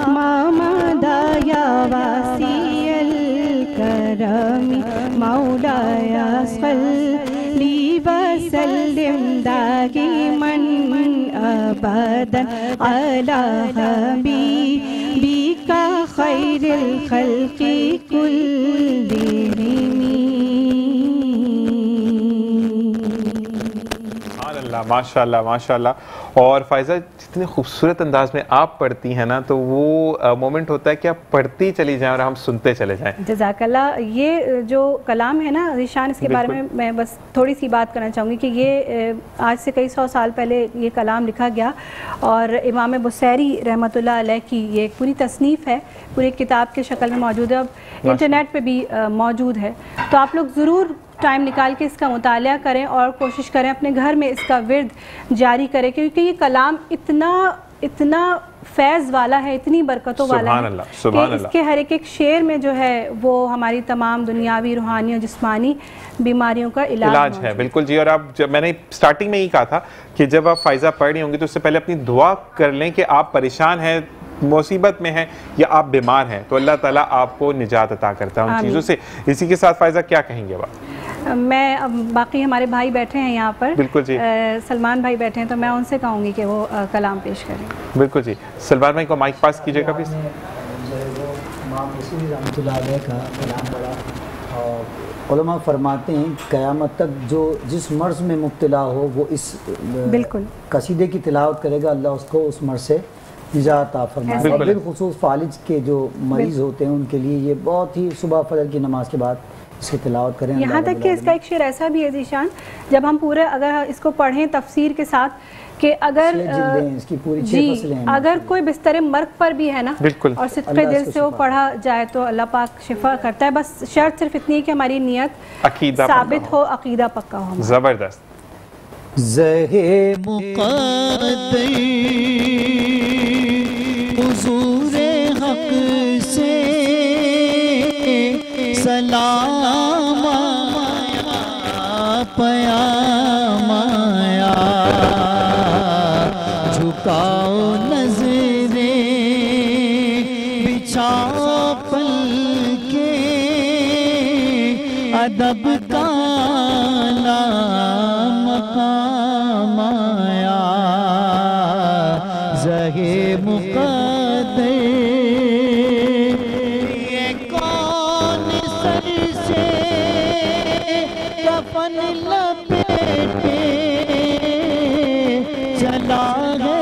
मा मदा या वासिअल करमी। मौलाया सल्ली व सल्लिम दाइमन अबदन अला हबीबिका खैरिल खल्क़ि कुल्लिहिम। माशाल्लाह माशाल्लाह। और फ़ाइज़ा, जितने खूबसूरत अंदाज में आप पढ़ती हैं ना, तो वो मोमेंट होता है कि आप पढ़ती चली जाएं और हम सुनते चले जाएं। जज़ाकल्लाह। ये जो कलाम है ना ज़ीशान, इसके बारे में मैं बस थोड़ी सी बात करना चाहूँगी कि ये आज से कई सौ साल पहले ये कलाम लिखा गया, और इमाम बुसैरी रहमतुल्लाह अलैह की ये पूरी तसनीफ़ है, पूरी किताब की शक्ल में मौजूद है, अब इंटरनेट पे भी मौजूद है। तो आप लोग ज़रूर टाइम निकाल के इसका मुताला करें और कोशिश करें अपने घर में इसका विर्द जारी करें, क्योंकि ये कलाम इतना फैज़ वाला है, इतनी बरकतों वाला है कि इसके हर एक शेर में जो है वो हमारी तमाम दुनियावी, रूहानी और जिस्मानी बीमारियों का इलाज है। बिल्कुल जी। और आप, जब मैंने स्टार्टिंग में ही कहा था कि जब आप फ़ाइज़ा पढ़ रही होंगी तो उससे पहले अपनी दुआ कर लें कि आप परेशान हैं, मुसीबत में हैं या आप बीमार हैं, तो अल्लाह ताला आपको निजात अता करता है उन चीज़ों से। इसी के साथ फ़ाइज़ा क्या कहेंगे आप? मैं बाकी हमारे भाई बैठे हैं यहाँ पर, बिल्कुल जी, सलमान भाई बैठे हैं, तो मैं उनसे कहूँगी कि वो कलाम पेश करें। बिल्कुल जी, सलमान भाई को माइक पास कीजिएगा प्लीज। का कलाम बड़ा, और उलमा फरमाते हैं क़यामत तक जो जिस मर्ज़ में मुब्तला हो वो इस बिल्कुल कसीदे की तिलावत करेगा, अल्लाह उसको उस मर्ज़ से निजात फरमाएगा। और बिलखुसूस फालिज के जो मरीज़ होते हैं उनके लिए ये बहुत ही सुबह फजर की नमाज के बाद इसकी तिलावत करें। यहाँ तक कि इसका एक शेर ऐसा भी है जीशान, जब हम पूरे अगर इसको पढ़ें तफसीर के साथ, कि अगर इसकी पूरी जी अगर कोई बिस्तर मर्ग पर भी है ना और सिद्क़े दिल से वो पढ़ा जाए तो अल्लाह पाक शिफा करता है। बस शर्त सिर्फ इतनी है कि हमारी नियत साबित हो, अकीदा पक्का हो। जबरदस्त। ज़हे मुक़द्दर हुज़ूर हक़ से सलाम पयाम आया, झुकाओ नजरे बिछाओ पलके, अदब का मकाम आया, ज़हे मुक़द्दर ये कौन सर से कफन लपेटे चला है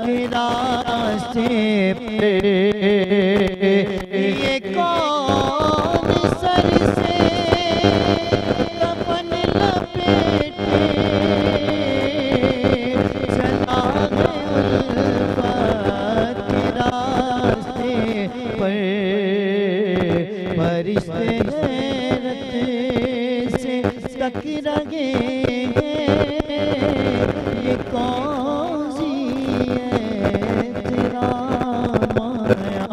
के रास्ते पे, ये कौन सर से कफन लपेटे चला है के रास्ते पर, फरिश्ते हैरत से तक रहे ये कौन सी है तेरा माया,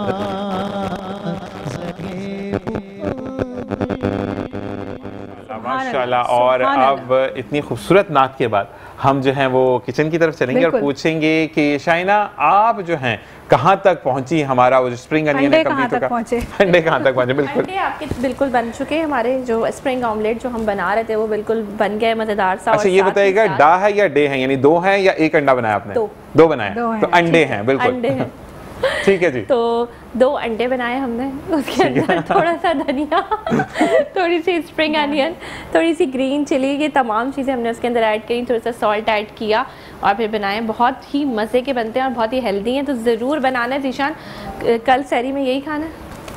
माशाल्लाह। और अब इतनी खूबसूरत नात के बाद हम जो हैं वो किचन की तरफ चलेंगे और पूछेंगे कि शाइना आप जो हैं कहाँ तक पहुँची, हमारा वो स्प्रिंग अनियन है कंप्लीट होगा, अंडे कहाँ तक पहुँचे? बिल्कुल अंडे आपके बिल्कुल बन चुके हैं। हमारे जो स्प्रिंग ऑमलेट जो हम बना रहे थे वो बिल्कुल बन गए, मज़ेदार सा। अच्छा ये बताइएगा डा है या डे है, यानी दो है या एक अंडा बनाया आपने? दो बनाया, तो अंडे हैं। बिल्कुल ठीक है जी। तो 2 अंडे बनाए हमने, उसके अंदर थोड़ा सा धनिया, थोड़ी सी स्प्रिंग अनियन, थोड़ी सी ग्रीन चिली, ये तमाम चीज़ें हमने उसके अंदर ऐड करी, थोड़ा सा सॉल्ट ऐड किया और फिर बनाए। बहुत ही मज़े के बनते हैं और बहुत ही हेल्दी हैं, तो ज़रूर बनाना है जीशान। कल सहरी में यही खाना है,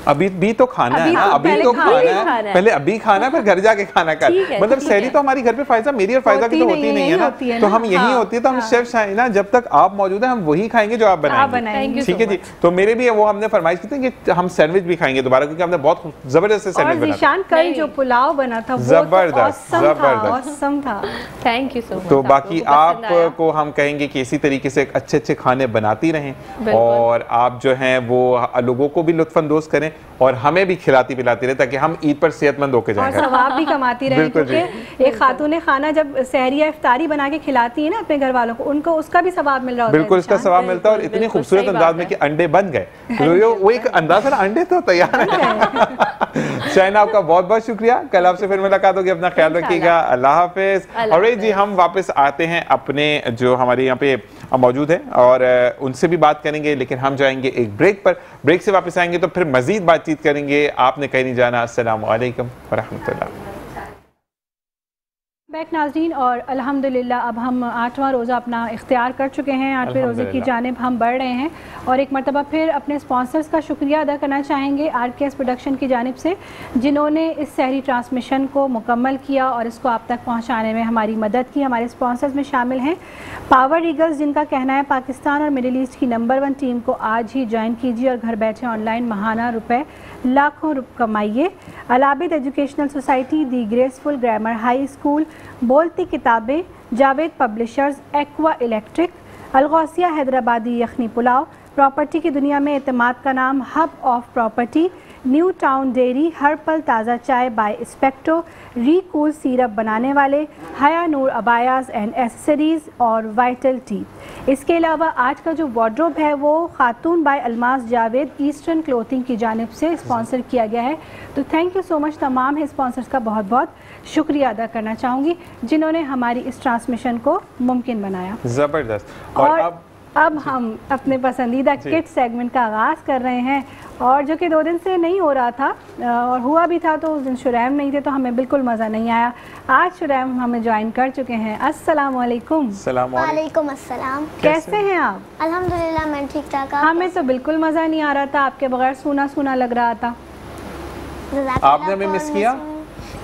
अभी भी तो खाना है ना, अभी तो खाना है, पहले अभी खाना है फिर घर जाके खाना कल। मतलब सहरी तो हमारी घर पे फायदा, मेरी और फायदा की तो होती नहीं है ना, तो हम यही होती है। तो हम शेफ शाइना जब तक आप मौजूद हैं हम वही खाएंगे जो आप बनाएंगे, ठीक है जी। तो मेरे भी वो हमने फरमाइश की थी कि हम सैंडविच भी खाएंगे दोबारा, क्योंकि हमने बहुत जबरदस्त सैंडविच बनाया। जीशान कल जो पुलाव बना था जबरदस्त था, थैंक यू सो मच। तो बाकी आपको हम कहेंगे कि इसी तरीके से अच्छे अच्छे खाने बनाती रहें और आप जो हैं वो लोगों को भी लुत्फानंदोज करें और हमें भी खिलाती पिलाती रहे, ताकि हम ईद पर सेहतमंद होकर जाएं और सवाब भी कमाती रहें। क्योंकि एक खातून खाना जब सहरी या इफ्तारी बना के खिलाती है ना अपने घर वालों को, उनको उसका भी सवाब मिल रहा होता है। बिल्कुल उसका सवाब मिलता है। और इतनी खूबसूरत अंदाज में कि अंडे बन गए, तो वो एक अंदाज है ना, अंडे तो तैयार है। शाइना आपका बहुत बहुत शुक्रिया, कल आपसे फिर मुलाकात होगी, अपना ख्याल रखिएगा, अल्लाह हाफिज। और जी हम वापस आते हैं अपने जो हमारे यहाँ पे मौजूद हैं और उनसे भी बात करेंगे, लेकिन हम जाएंगे एक ब्रेक पर। ब्रेक से वापस आएंगे तो फिर मजीद बातचीत करेंगे, आपने कहीं नहीं जाना। अस्सलामु अलैकुम व रहमतुल्लाह। बैक नाज़रीन, और अल्हम्दुलिल्लाह अब हम 8वां रोज़ा अपना इख्तियार कर चुके हैं। 8वें रोज़े की जानिब हम बढ़ रहे हैं और एक मरतबा फिर अपने स्पॉन्सर्स का शुक्रिया अदा करना चाहेंगे RKS प्रोडक्शन की जानिब से, जिन्होंने इस सहरी ट्रांसमिशन को मुकम्मल किया और इसको आप तक पहुँचाने में हमारी मदद की। हमारे स्पॉन्सर्स में शामिल हैं पावर ईगल्स, जिनका कहना है पाकिस्तान और मिडिल ईस्ट की नंबर 1 टीम को आज ही ज्वाइन कीजिए और घर बैठे ऑनलाइन महाना रुपए लाखों कमाइए। Alabid educational society, the graceful grammar high school, Bolti Kitaben, Javed publishers, aqua electric, Alghousia Hyderabadi yakhni pulao, property की दुनिया में एतमाद का नाम, hub of property, new town dairy, हर पल ताज़ा चाय बाय स्पेक्टो, रीकूल सिरप बनाने वाले, Haya Noor abayas and accessories और वाइटल टी। इसके अलावा आज का जो वार्डरोब है वो Khatoon by Almas Javed eastern clothing की जानिब से स्पॉन्सर किया गया है। तो थैंक यू सो मच, तमाम है स्पॉन्सर्स का बहुत बहुत शुक्रिया अदा करना चाहूँगी जिन्होंने हमारी इस ट्रांसमिशन को मुमकिन बनाया। ज़बरदस्त। और अब हम अपने पसंदीदा किड सेगमेंट का आगाज़ कर रहे हैं, और जो कि 2 दिन से नहीं हो रहा था, और हुआ भी था तो उस दिन शुरैम नहीं थे तो हमें बिल्कुल मज़ा नहीं आया। आज शुरैम हमें ज्वाइन कर चुके हैं। अस्सलाम वालेकुम। वालेकुम अस्सलाम। कैसे हैं आप? अल्हम्दुलिल्लाह मैं ठीक ठाक। हमें तो बिल्कुल मज़ा नहीं आ रहा था, आपके बगैर सूना सूना लग रहा था। आपने हमें मिस किया?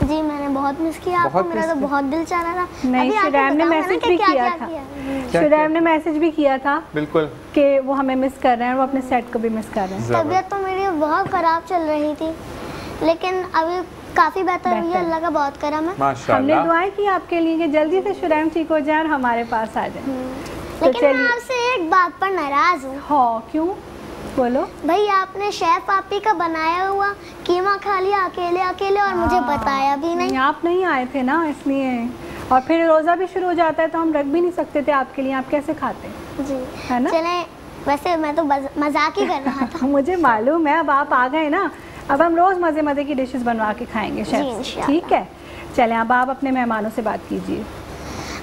जी मैंने बहुत मिस किया आपको, मेरा तो बहुत दिल चाह रहा था। नहीं, शुरैम ने मैसेज भी किया था, शुरैम ने मैसेज भी किया था बिल्कुल कि वो हमें मिस कर रहे हैं, वो अपने सेट को भी मिस कर रहे हैं। तबीयत तो मेरी बहुत ख़राब चल रही थी, लेकिन अभी काफ़ी बेहतर हुई है, अल्लाह का बहुत करम है। हमने दुआएं की आपके लिए कि जल्दी से शुरैम ठीक हो जाए और हमारे पास आ जाए। लेकिन मैं आपसे एक बात पर नाराज़ हूँ। हाँ, क्यों? बोलो भाई, आपने शेफ आपी का बनाया हुआ कीमा खा लिया अकेले अकेले और मुझे बताया भी नहीं। आप नहीं आए थे ना, इसलिए। और फिर रोज़ा भी शुरू हो जाता है तो हम रख भी नहीं सकते थे आपके लिए, आप कैसे खाते? जी है ना। चलें, वैसे मैं तो मजाक ही कर रहा था। मुझे मालूम है, अब आप आ गए ना, अब हम रोज़ मज़े मज़े की डिशेस बनवा के खाएंगे शेफ। ठीक है, चलें अब आप अपने मेहमानों से बात कीजिए।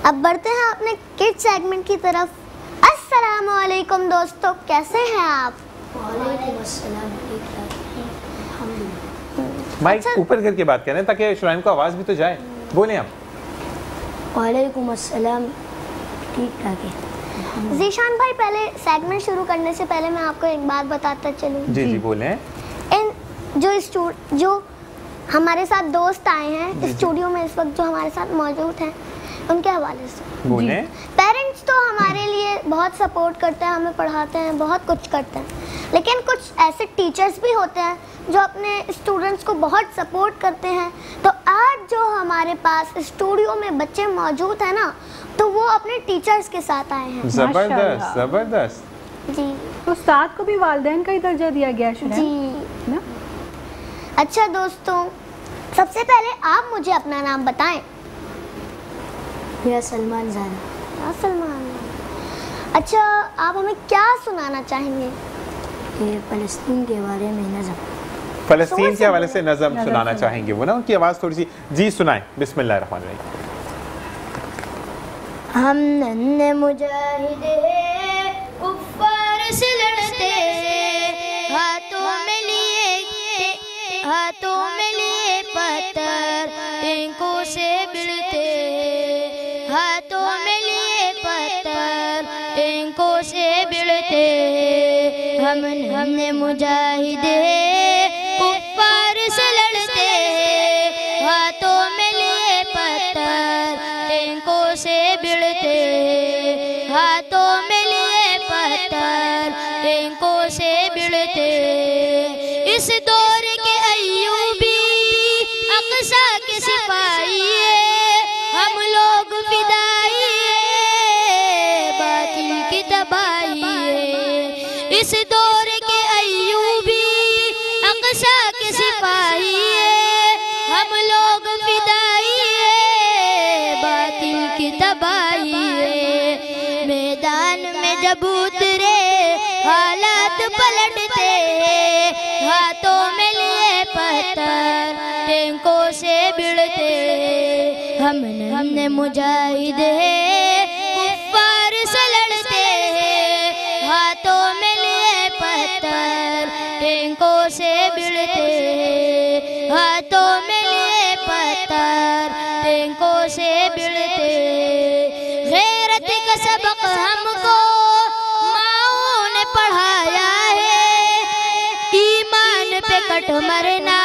अब बढ़ते हैं अपने किड सेगमेंट की तरफ। अस्सलाम वालेकुम दोस्तों, कैसे हैं आप? माइक ऊपर करके बात करें ताकि शुराइन को आवाज़ भी तो जाए। बोलें आप। वालेकुम अस्सलाम, ठीक ठाक है। ज़ीशान भाई, पहले सेगमेंट शुरू करने से पहले मैं आपको एक बात बताता चलूं। जी बोलें। इन जो हमारे साथ दोस्त आए हैं स्टूडियो में इस वक्त, जो हमारे साथ मौजूद हैं, उनके हवाले से बोलें। पेरेंट्स तो हमारे लिए बहुत सपोर्ट करते हैं, हमें पढ़ाते हैं, बहुत कुछ करते हैं, लेकिन कुछ ऐसे टीचर्स भी होते हैं जो अपने स्टूडेंट्स को बहुत सपोर्ट करते हैं। तो आज जो हमारे पास स्टूडियो में बच्चे मौजूद हैं ना, तो वो अपने टीचर्स के साथ आए हैं। ज़बरदस्त ज़बरदस्त। जी, उस्ताद को भी वालिदैन का ही दर्जा दिया गया है जी ना। अच्छा दोस्तों, सबसे पहले आप मुझे अपना नाम बताएं। मेरा सलमान ज़ारा। सलमान। अच्छा, आप हमें क्या सुनाना चाहेंगे? फ़लस्तीन के बारे में नज़म। फ़लस्तीन के हवाले से नज़म सुनाना चाहेंगे वो ना, उनकी आवाज़ थोड़ी सी। जी सुनाएं। बिस्मिल्लाहिर्रहमानिर्रहीम। हम नन्हे मुजाहिद हैं, कुफ्फार से लड़ते, हाथों में लिए पत्थर, टेंकों से भिड़ते, हाथों में लिए पत्थर, टेंकों से भिड़ते। हम नन्हे मुजाहिद हैं, कुफ्फार से लड़ते, हाथों में लिए पत्थर, टेंकों से भिड़ते, हाथों में लिए पत्थर, टेंकों से भिड़ते। इस दौर के अय्यूबी अक़सा के सिपाही है, हम लोग फिदाई है, बातिल की तबाही है। इस दौर के अय्यूबी अक़सा के सिपाही है, हम लोग फिदाई है, बातिल की तबाही है। मैदान में जब उतरे हालात पलटते, हाथों में लिए पत्थर, टेंकों से भिड़ते। हम नन्हे मुजाहिद हैं, कुफ्फार से लड़ते, हाथों में लिए पत्थर, टेंकों से भिड़ते, हाथों में लिए पत्थर, टेंकों से भिड़ते। गैरत का सबक हमको माओ ने पढ़ाया है, ईमान पे कट मरना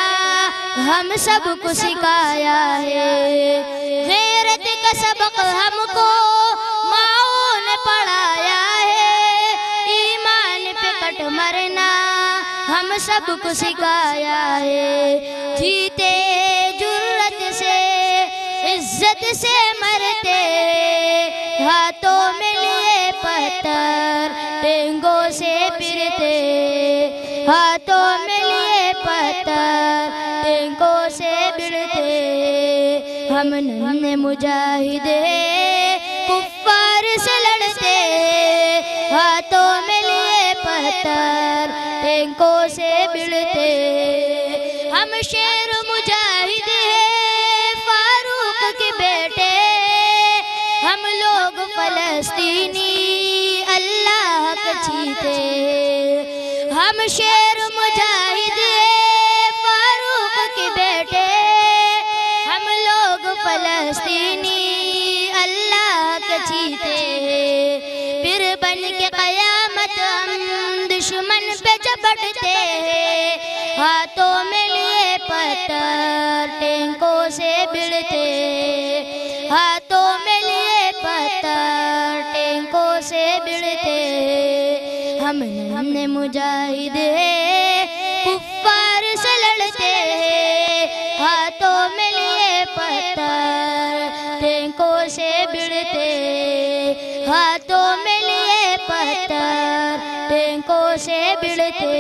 हम सबको सिखाया है। गैरत का सबक हमको माओ ने पढ़ाया है, ईमान पे कट मरना हम सबको सिखाया है। जीते जुर्रत से इज्जत से मरते, हाथों में लिए पत्थर, टेंगों से फिरते, हाथों में लिए पत्थर, टेंगों से भिड़ते। हम नन्हे मुजाहिद हैं, कुफ्फार से लड़ते, टैंकों से भिड़ते। हम शेर मुजाहिद हैं फारूक के बेटे, हम लोग फलस्तीनी अल्लाह के चीते। हम शेर मुजाहिद हैं फारूक के बेटे, हम लोग फलस्तीनी अल्लाह के चीते। फिर बन के कयामत हम दुश्मन पे झपटते, हाथों में लिए पत्थर टैंकों से भिड़ते। हाथों में लिए पत्थर टैंकों से भिड़ते। हमने मुजाहिद कुफ्फार से लड़ते, हाथों में लिए पत्थर टैंकों से भिड़ते। हाथों में लिए पत्थर टैंकों से भिड़ते।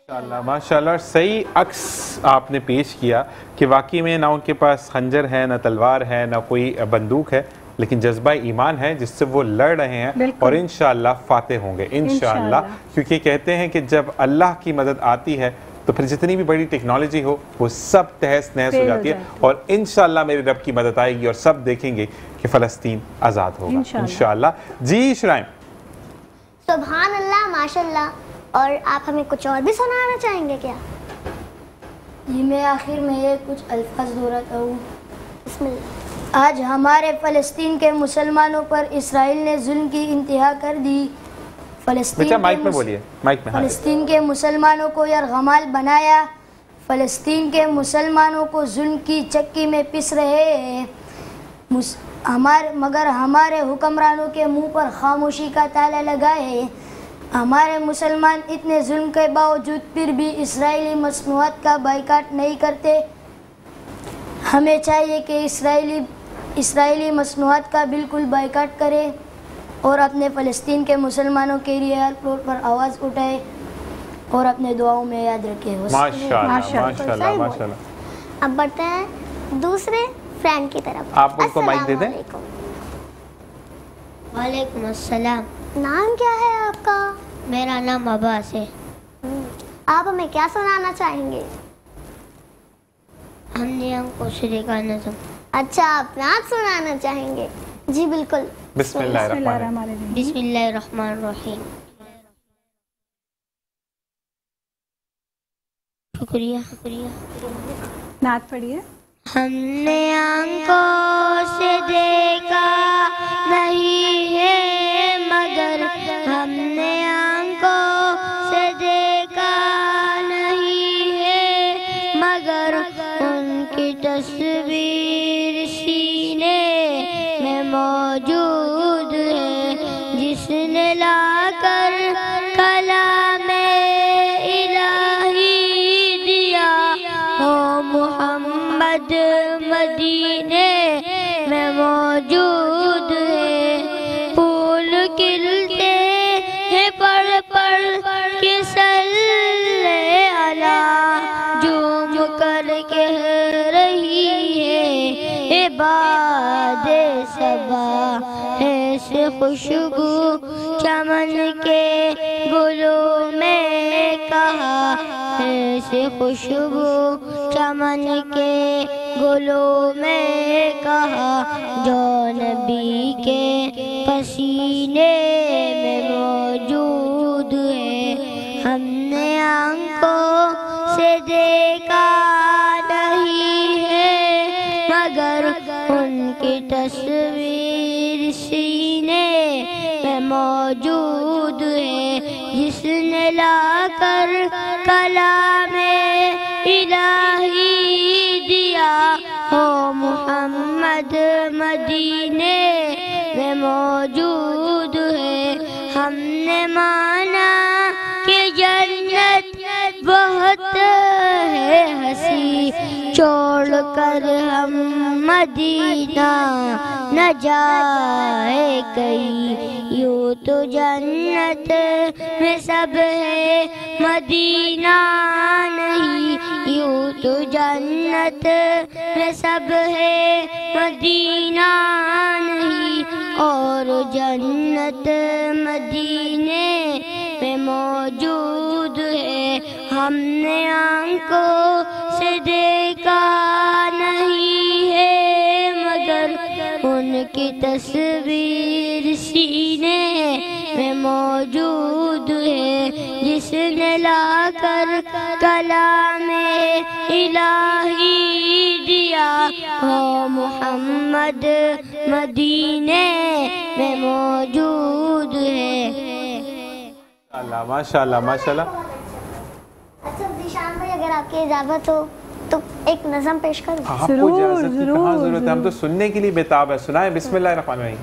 माशाल्लाह माशाल्लाह, सही अक्स आपने पेश किया कि वाकई में ना उनके पास खंजर है, ना तलवार है, ना कोई बंदूक है, लेकिन जज्बा ईमान है जिससे वो लड़ रहे हैं और इंशाअल्लाह फातेह होंगे इंशाअल्लाह। क्योंकि कहते हैं कि जब अल्लाह की मदद आती है तो फिर जितनी भी बड़ी टेक्नोलॉजी हो वो सब तहस नहस हो जाती है और इंशाअल्लाह मेरे रब की मदद आएगी और सब देखेंगे कि फ़लस्तीन आज़ाद होगा इंशाअल्लाह। जी शुराइम। सुभान अल्लाह माशाअल्लाह। और आप हमें कुछ और भी सुनाना चाहेंगे क्या? जी मैं आखिर में ये कुछ अल्फाज दोहराता हूँ। आज हमारे फ़लस्तीन के मुसलमानों पर इसराइल ने जुल्म की इंतहा कर दी। फ़लस्तीन के मुसलमानों को यरग़माल बनाया। फ़लस्तीन के मुसलमानों को जुल्म की चक्की में पिस रहे हैं। मगर हमारे हुक्मरानों के मुंह पर खामोशी का ताला लगा है। हमारे मुसलमान इतने जुल्म के बावजूद फिर भी इसराइली मसनूआत का बाइकाट नहीं करते। हमें चाहिए कि इसराइली मसनूआत का बिल्कुल बाइकाट करे और अपने फ़लस्तीन के मुसलमानों के लिए हर फ्लोर पर आवाज़ उठाए और अपने दुआओं में याद रखे। माशाल्लाह माशाल्लाह माशाल्लाह। अब बढ़ते हैं दूसरे फ्रेंड की तरफ। आप उनको माइक दे दें। वालेकुम अस्सलाम। नाम क्या है आपका? मेरा नाम अब्बास है। आप हमें क्या सुनाना चाहेंगे? हमने हमको शुरू करना था। अच्छा आप नात सुनाना चाहेंगे? जी बिल्कुल। बिस्मिल्लाहिर्रहमानिर्रहीम। शुक्रिया शुक्रिया। नात पढ़िए। हमने आंखों से देखा नहीं है मगर, हमने आंखों से देखा नहीं है मगर, उनकी तस्वीर सीने में मौजूद है। जिसने लाकर कलामे इलाही दिया हो मोहम्मद मदीने में मौजूद है। फूल खिलते हैं पढ़ पढ़ के सल्ले अला, झूम कर कह रही है इबादे सबा। ऐसे खुशबू चमन के गुलों में कहा, ऐसे खुशबू चमन के गुलों में कहा, जो नबी के पसीने में मौजूद है। हमने आंखों से देखा नहीं है मगर, उनकी तस्वीर सीने में मौजूद है। जिसने लाकर कलामे इलाही दिया हो मोहम्मद मदीने में मौजूद है। हमने माना कि जन्नत बहुत है हंसी, छोड़ कर हम मदीना न जाए कहीं। यूँ तो जन्नत में सब है मदीना नहीं, यूँ तो जन्नत में सब है मदीना नहीं। और जन्नत मदीने में मौजूद है, हमने आंखों से देखा नहीं है, मगर उनकी तस्वीर सीने में मौजूद है, जिसने लाकर कलामे इलाही दिया हो मुहम्मद मदीने में मौजूद है। माशाल्लाह माशाल्लाह। अच्छा दिशान भाई, अगर आपकी इजाजत हो तो एक नज़म पेश करूं? आपको इजाजत की कहाँ जरूरत है, हम तो सुनने के लिए बेताब है। सुनाए बिस्मिल्लाहिर्रहमानिर्रहीम।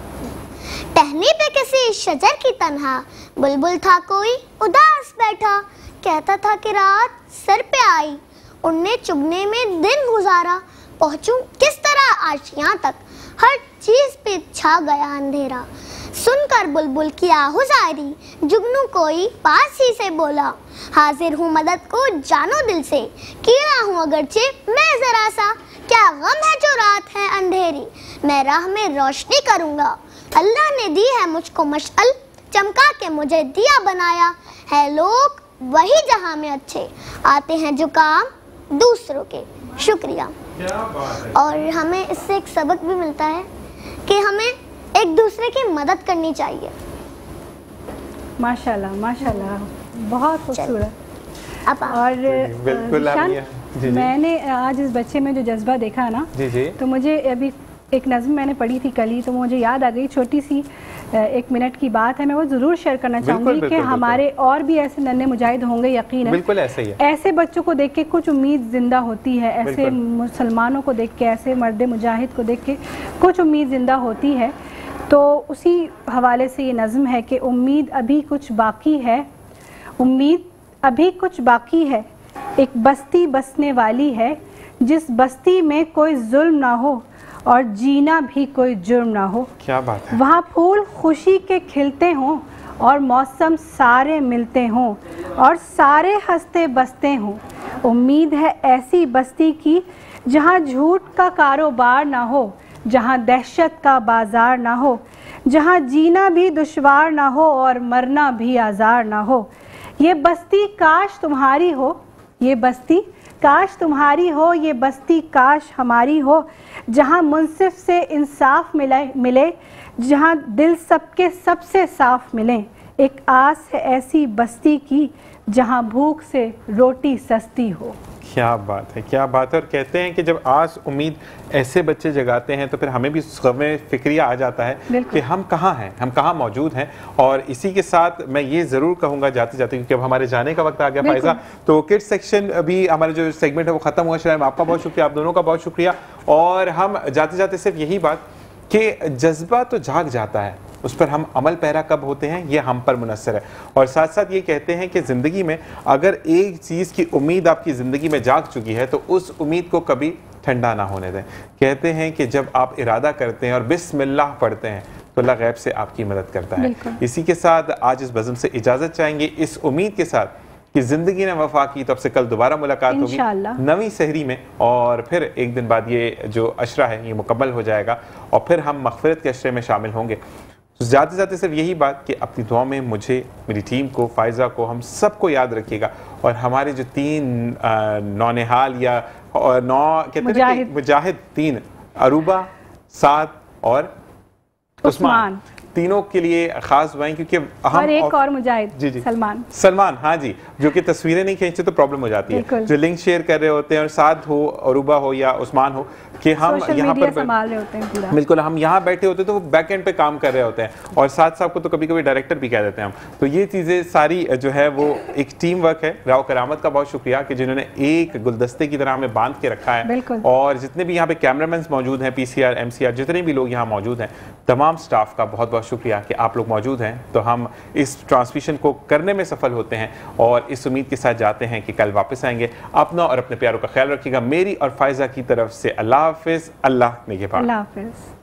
टहनी पे किसी शजर की तन्हा बुलबुल था कोई उदास बैठा, कहता था कि रात सर पे आई, उनने चुगने में दिन गुजारा, पहुंचूं किस तरह आशियां तक, हर चीज पे छा गया अंधेरा। सुनकर बुलबुल की आहुजारी, जुगनू कोई पास ही से बोला, हाजिर हूँ मदद को जानो दिल से, कीड़ा हूँ अगरचे मैं जरा सा, क्या गम है जो रात है अंधेरी, मैं राह में रोशनी करूँगा। अल्लाह ने दी है मुझको मशअल, चमका के मुझे दिया बनाया है, लोग वही जहां में अच्छे आते हैं जो काम दूसरों के। शुक्रिया। और हमें इससे एक सबक भी मिलता है कि हमें एक दूसरे की मदद करनी चाहिए। माशाल्लाह माशाल्लाह, बहुत खूबसूरत। और मैंने आज इस बच्चे में जो जज्बा देखा ना, तो मुझे अभी एक नज़्म मैंने पढ़ी थी कल ही, तो मुझे याद आ गई। छोटी सी 1 मिनट की बात है, मैं वो ज़रूर शेयर करना चाहूँगी कि हमारे और भी ऐसे नन्हे मुजाहिद होंगे, यकीन है। बिल्कुल ऐसे ही है। ऐसे बच्चों को देख के कुछ उम्मीद ज़िंदा होती है, ऐसे मुसलमानों को देख के, ऐसे मर्द मुजाहिद को देख के कुछ उम्मीद ज़िंदा होती है। तो उसी हवाले से ये नज़्म है कि उम्मीद अभी कुछ बाकी है, उम्मीद अभी कुछ बाकी है, एक बस्ती बसने वाली है, जिस बस्ती में कोई जुल्म ना हो और जीना भी कोई जुर्म ना हो। क्या बात है। वहाँ फूल खुशी के खिलते हों और मौसम सारे मिलते हों और सारे हंसते बसते हों। उम्मीद है ऐसी बस्ती की जहाँ झूठ का कारोबार ना हो, जहाँ दहशत का बाजार ना हो, जहाँ जीना भी दुश्वार ना हो और मरना भी आजार ना हो। ये बस्ती काश तुम्हारी हो, ये बस्ती काश तुम्हारी हो, ये बस्ती काश हमारी हो, जहाँ मुनसिफ से इंसाफ मिले, जहाँ दिल सबके सबसे साफ मिले। एक आस है ऐसी बस्ती की जहाँ भूख से रोटी सस्ती हो। क्या बात है, क्या बात है। और कहते हैं कि जब आस उम्मीद ऐसे बच्चे जगाते हैं तो फिर हमें भी ग़म फ़िक्रिया आ जाता है कि हम कहाँ हैं, हम कहाँ मौजूद हैं। और इसी के साथ मैं ये ज़रूर कहूँगा जाते जाते, क्योंकि अब हमारे जाने का वक्त आ गया फ़ायज़ा, तो किड्स सेक्शन अभी हमारा जो सेगमेंट है वो ख़त्म हुआ। शायद आपका बहुत शुक्रिया, आप दोनों का बहुत शुक्रिया। और हम जाते जाते सिर्फ यही बात कि जज्बा तो जाग जाता है, उस पर हम अमल पैरा कब होते हैं ये हम पर मुनस्सर है। और साथ साथ ये कहते हैं कि ज़िंदगी में अगर एक चीज़ की उम्मीद आपकी ज़िंदगी में जाग चुकी है तो उस उम्मीद को कभी ठंडा ना होने दें। कहते हैं कि जब आप इरादा करते हैं और बिस्मिल्लाह पढ़ते हैं तो अल्लाह गैब से आपकी मदद करता है। इसी के साथ आज इस बज़म से इजाज़त चाहेंगे, इस उम्मीद के साथ कि ज़िंदगी ने वफा की। तो अब से कल दोबारा मुलाकात होगी नवी सहरी में, और फिर एक दिन बाद ये जो अशरा है ये मुकम्मल हो जाएगा और फिर हम मग़फ़िरत के अशरे में शामिल होंगे। तो जाते जाते सिर्फ यही बात कि अपनी दुआ में मुझे, मेरी टीम को, फ़ायज़ा को, हम सबको याद रखिएगा। और हमारे जो 3 नौनिहाल या 9 कहते हैं कि मुजाहिद 3, अरूबा, साद और उस्मान, तीनों के लिए खास दुआएं, क्योंकि हम और एक और मुजाहिद जी सलमान, हाँ जी, जो कि तस्वीरें नहीं खींचते तो प्रॉब्लम हो जाती है, जो लिंक शेयर कर रहे होते हैं, और साथ हो अरूबा हो या उस्मान हो, कि हम यहाँ पर संभाल रहे होते हैं। बिल्कुल, हम यहाँ बैठे होते हैं तो वो बैक एंड पे काम कर रहे होते हैं, और साथ साथ को तो कभी कभी डायरेक्टर भी कह देते हैं हम। तो ये चीज़ें सारी जो है वो एक टीम वर्क है। राव करामत का बहुत शुक्रिया कि जिन्होंने एक गुलदस्ते की तरह हमें बांध के रखा है, और जितने भी यहाँ पे कैमरामैन मौजूद हैं, PCR, MCR, जितने भी लोग यहाँ मौजूद हैं, तमाम स्टाफ का बहुत बहुत शुक्रिया कि आप लोग मौजूद हैं। तो हम इस ट्रांसमिशन को करने में सफल होते हैं, और इस उम्मीद के साथ जाते हैं कि कल वापस आएंगे। अपना और अपने प्यारों का ख्याल रखिएगा। मेरी और फ़ायज़ा की तरफ से अल्लाह हाफ़िज़, अल्लाह निगहबान। अल्लाह हाफ़िज़।